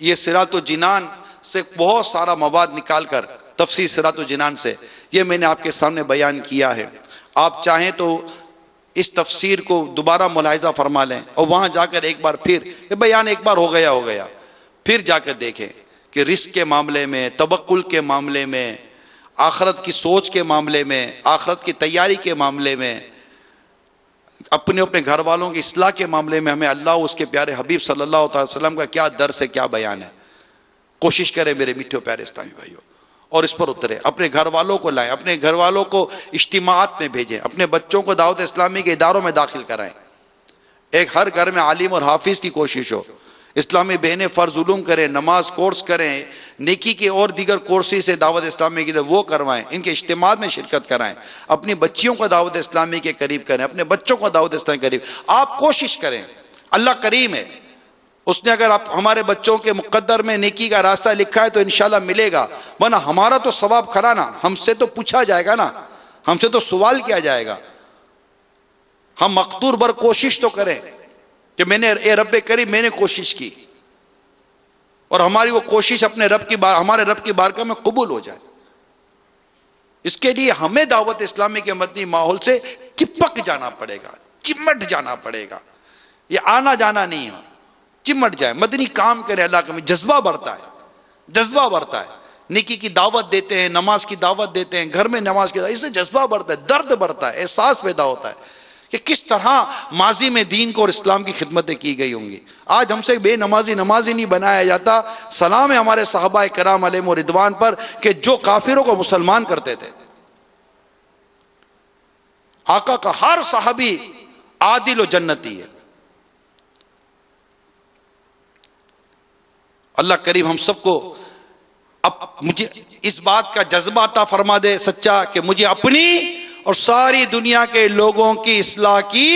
یہ صراط الجنان سے بہت سارا مواد نکال کر, تفسیر صراط الجنان سے, یہ میں نے آپ کے سامنے بیان کیا ہے. آپ چاہیں تو اس تفسیر کو دوبارہ ملاحظہ فرما لیں اور وہاں جا کر ایک بار پھر, یہ بیان ایک بار ہو گیا, پھر جا کر دیکھیں کہ رزق کے معاملے میں, توکل کے معاملے میں, آخرت کی سوچ کے معاملے میں, آخرت کی تیاری کے معاملے میں, اپنے گھر والوں کی اصلاح کے معاملے میں ہمیں اللہ اس کے پیارے حبیب صلی اللہ علیہ وسلم کا کیا درس ہے, کیا بیان ہے. کوشش کریں میرے میٹھے پیارے اسلامی بھائیوں, اور اس پر اترے. اپنے گھر والوں کو لائیں, اپنے گھر والوں کو اجتماعات میں بھیجیں, اپنے بچوں کو دعوت اسلامی کے اداروں میں داخل کرائیں. ایک ہر گھر میں عالم اور حافظ کی کوشش ہو. اسلامی بہنیں فرض علوم کریں, نماز کورس کریں, نیکی کے اور دیگر کورسز سے دعوت اسلامی کی وہ کروائیں, ان کے اجتماعات میں شرکت کرائیں. اپنی بچیوں کو دعوت اسلامی کے قریب کریں, اپنے بچوں کو دعوت اسلامی کے قریب. آپ کوشش کریں, اللہ کریم ہے, اس نے اگر آپ ہمارے بچوں کے مقدر میں نیکی کا راستہ لکھا ہے تو انشاءاللہ ملے گا، ورنہ ہمارا تو ثواب کھڑا نا، ہم سے تو پوچھا جائے گا نا، ہم سے تو سوال کیا جائے گا. ہم مقدور بر کوشش تو کریں کہ میں نے اے رب کریم میں نے کوشش کی، اور ہماری وہ کوشش ہمارے رب کی بارگاہ میں قبول ہو جائے. اس کے لیے ہمیں دعوت اسلامی کے مدنی ماحول سے چپک جانا پڑے گا، چمٹ جانا پڑے گا. یہ آنا جانا نہیں ہے، چمٹ جائے، مدنی کام کرے. اللہ کا جذبہ بڑھتا ہے، جذبہ بڑھتا ہے. نیکی کی دعوت دیتے ہیں، نماز کی دعوت دیتے ہیں، گھر میں نماز کی دعوت، اس سے جذبہ بڑھتا ہے، درد بڑھتا ہے، احساس پیدا ہوتا ہے کہ کس طرح ماضی میں دین کو اور اسلام کی خدمتیں کی گئی ہوں گی. آج ہم سے بے نمازی نہیں بنایا جاتا. سلام ہے ہمارے صحابہ کرام علیہم و رضوان پر کہ جو کافروں کو مسلمان کرتے تھے. آقا کا ہر صحابی عادل و جنتی ہے. اللہ کریم ہم سب کو اب مجھے اس بات کا جذبہ عطا فرما دے سچا کہ مجھے اپنی اور ساری دنیا کے لوگوں کی اصلاح کی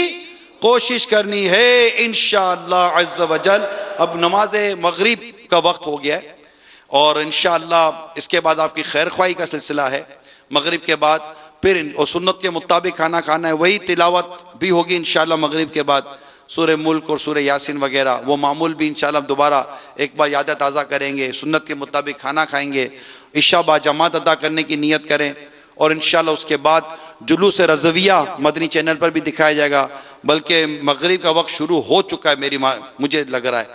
کوشش کرنی ہے انشاءاللہ عز و جل. اب نماز مغرب کا وقت ہو گیا ہے اور انشاءاللہ اس کے بعد آپ کی خیر خواہی کا سلسلہ ہے. مغرب کے بعد پھر سنت کے مطابق کھانا کھانا ہے، وہی تلاوت بھی ہوگی انشاءاللہ مغرب کے بعد، سورہ ملک اور سورہ یاسین وغیرہ. وہ معمول بھی انشاءاللہ دوبارہ ایک بار یاد تازہ کریں گے. سنت کے مطابق کھانا کھائیں گے، عشاء با جماعت ادا کرنے کی نیت کریں، اور انشاءاللہ اس کے بعد جلوس رضویہ مدنی چینل پر بھی دکھایا جائے گا. بلکہ مغرب کا وقت شروع ہو چکا ہے مجھے لگ رہا ہے.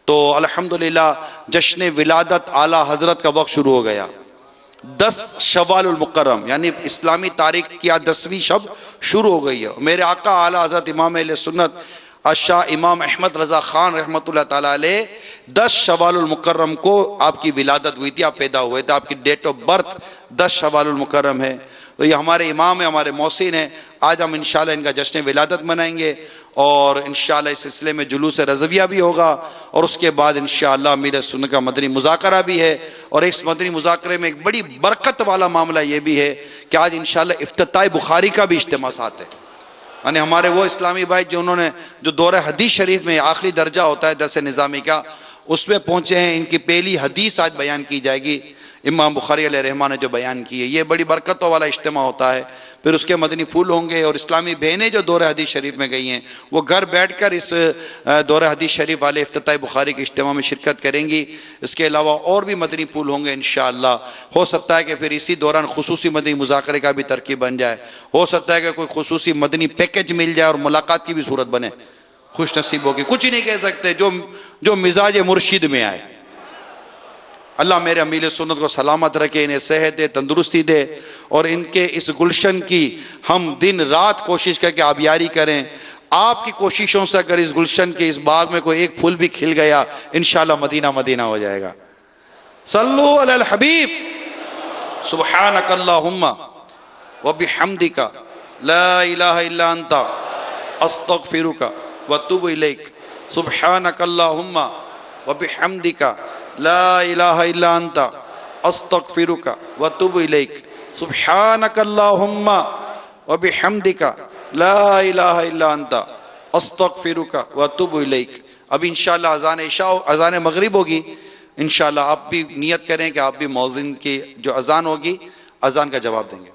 تو الحمدللہ جشن ولادت اعلیٰ حضرت کا وقت شروع ہو گیا. 10 شوال المکرم یعنی اسلامی تاریخ کی 10ویں شب شروع ہو گئی ہے. میرے آقا اعلیٰ حضرت امام اہل سنت الشاہ امام احمد رضا خان رحمۃ اللہ تعالیٰ علیہ 10 شوال المکرم کو آپ کی ولادت ہوئی تھی، آپ پیدا ہوئے تھے. آپ کی ڈیٹ آف برتھ 10 شوال المکرم ہے. تو یہ ہمارے امام ہیں، ہمارے محسن ہیں. آج ہم انشاءاللہ ان کا جشن ولادت منائیں گے اور انشاءاللہ اس سلسلے میں جلوس رضویہ بھی ہوگا، اور اس کے بعد انشاءاللہ امیر سنت کا مدنی مذاکرہ بھی ہے. اور اس مدنی مذاکرے میں ایک بڑی برکت والا معاملہ یہ بھی ہے کہ آج انشاءاللہ افتتاح بخاری کا بھی اجتماع ساتھ ہے. یعنی ہمارے وہ اسلامی بھائی جو دورہ حدیث شریف میں آخری درجہ ہوتا ہے درس نظامی کا، اس میں پہنچے ہیں. ان کی پہلی حدیث آج بیان کی جائے گی، امام بخاری علیہ رحمہ نے جو بیان کی ہے. یہ بڑی برکتوں والا اجتماع ہوتا ہے. پھر اس کے مدنی پھول ہوں گے، اور اسلامی بہنیں جو دورہ حدیث شریف میں گئی ہیں وہ گھر بیٹھ کر اس دورہ حدیث شریف والے افتتاح بخاری کے اجتماع میں شرکت کریں گی. اس کے علاوہ اور بھی مدنی پھول ہوں گے انشاءاللہ. ہو سکتا ہے کہ پھر اسی دوران خصوصی مدنی مذاکرے کا بھی ترکیب بن جائے. ہو سکتا ہے کہ کوئی خصوصی مدنی پیکج مل جائے اور ملاقات کی بھی صورت بنے. خوش نصیب ہوگی. کچھ نہیں کہہ سکتے، جو مزاج مرشد میں آئے. اللہ میرے امیل سنت کو سلامت رکھے، انہیں صحت دے، تندرستی دے، اور ان کے اس گلشن کی ہم دن رات کوشش کر کے آبیاری کریں. آپ کی کوششوں سے اگر اس گلشن کے اس باغ میں کوئی ایک پھول بھی کھل گیا انشاءاللہ مدینہ مدینہ ہو جائے گا. صلو علی الحبیب. سبحانک اللہم وبحمدک لا الہ الا انت استغفرک واتوب الیک. سبحانک اللہم وبحمدک لا الہ الا انت استغفرک واتوب الیک. سبحانک اللہم وبحمدک لا الہ الا انت استغفرک واتوب الیک. ابھی انشاءاللہ اذان عشاء اذان مغرب ہوگی. انشاءاللہ آپ بھی نیت کریں کہ آپ بھی مؤذن کی جو اذان ہوگی اذان کا جواب دیں گے.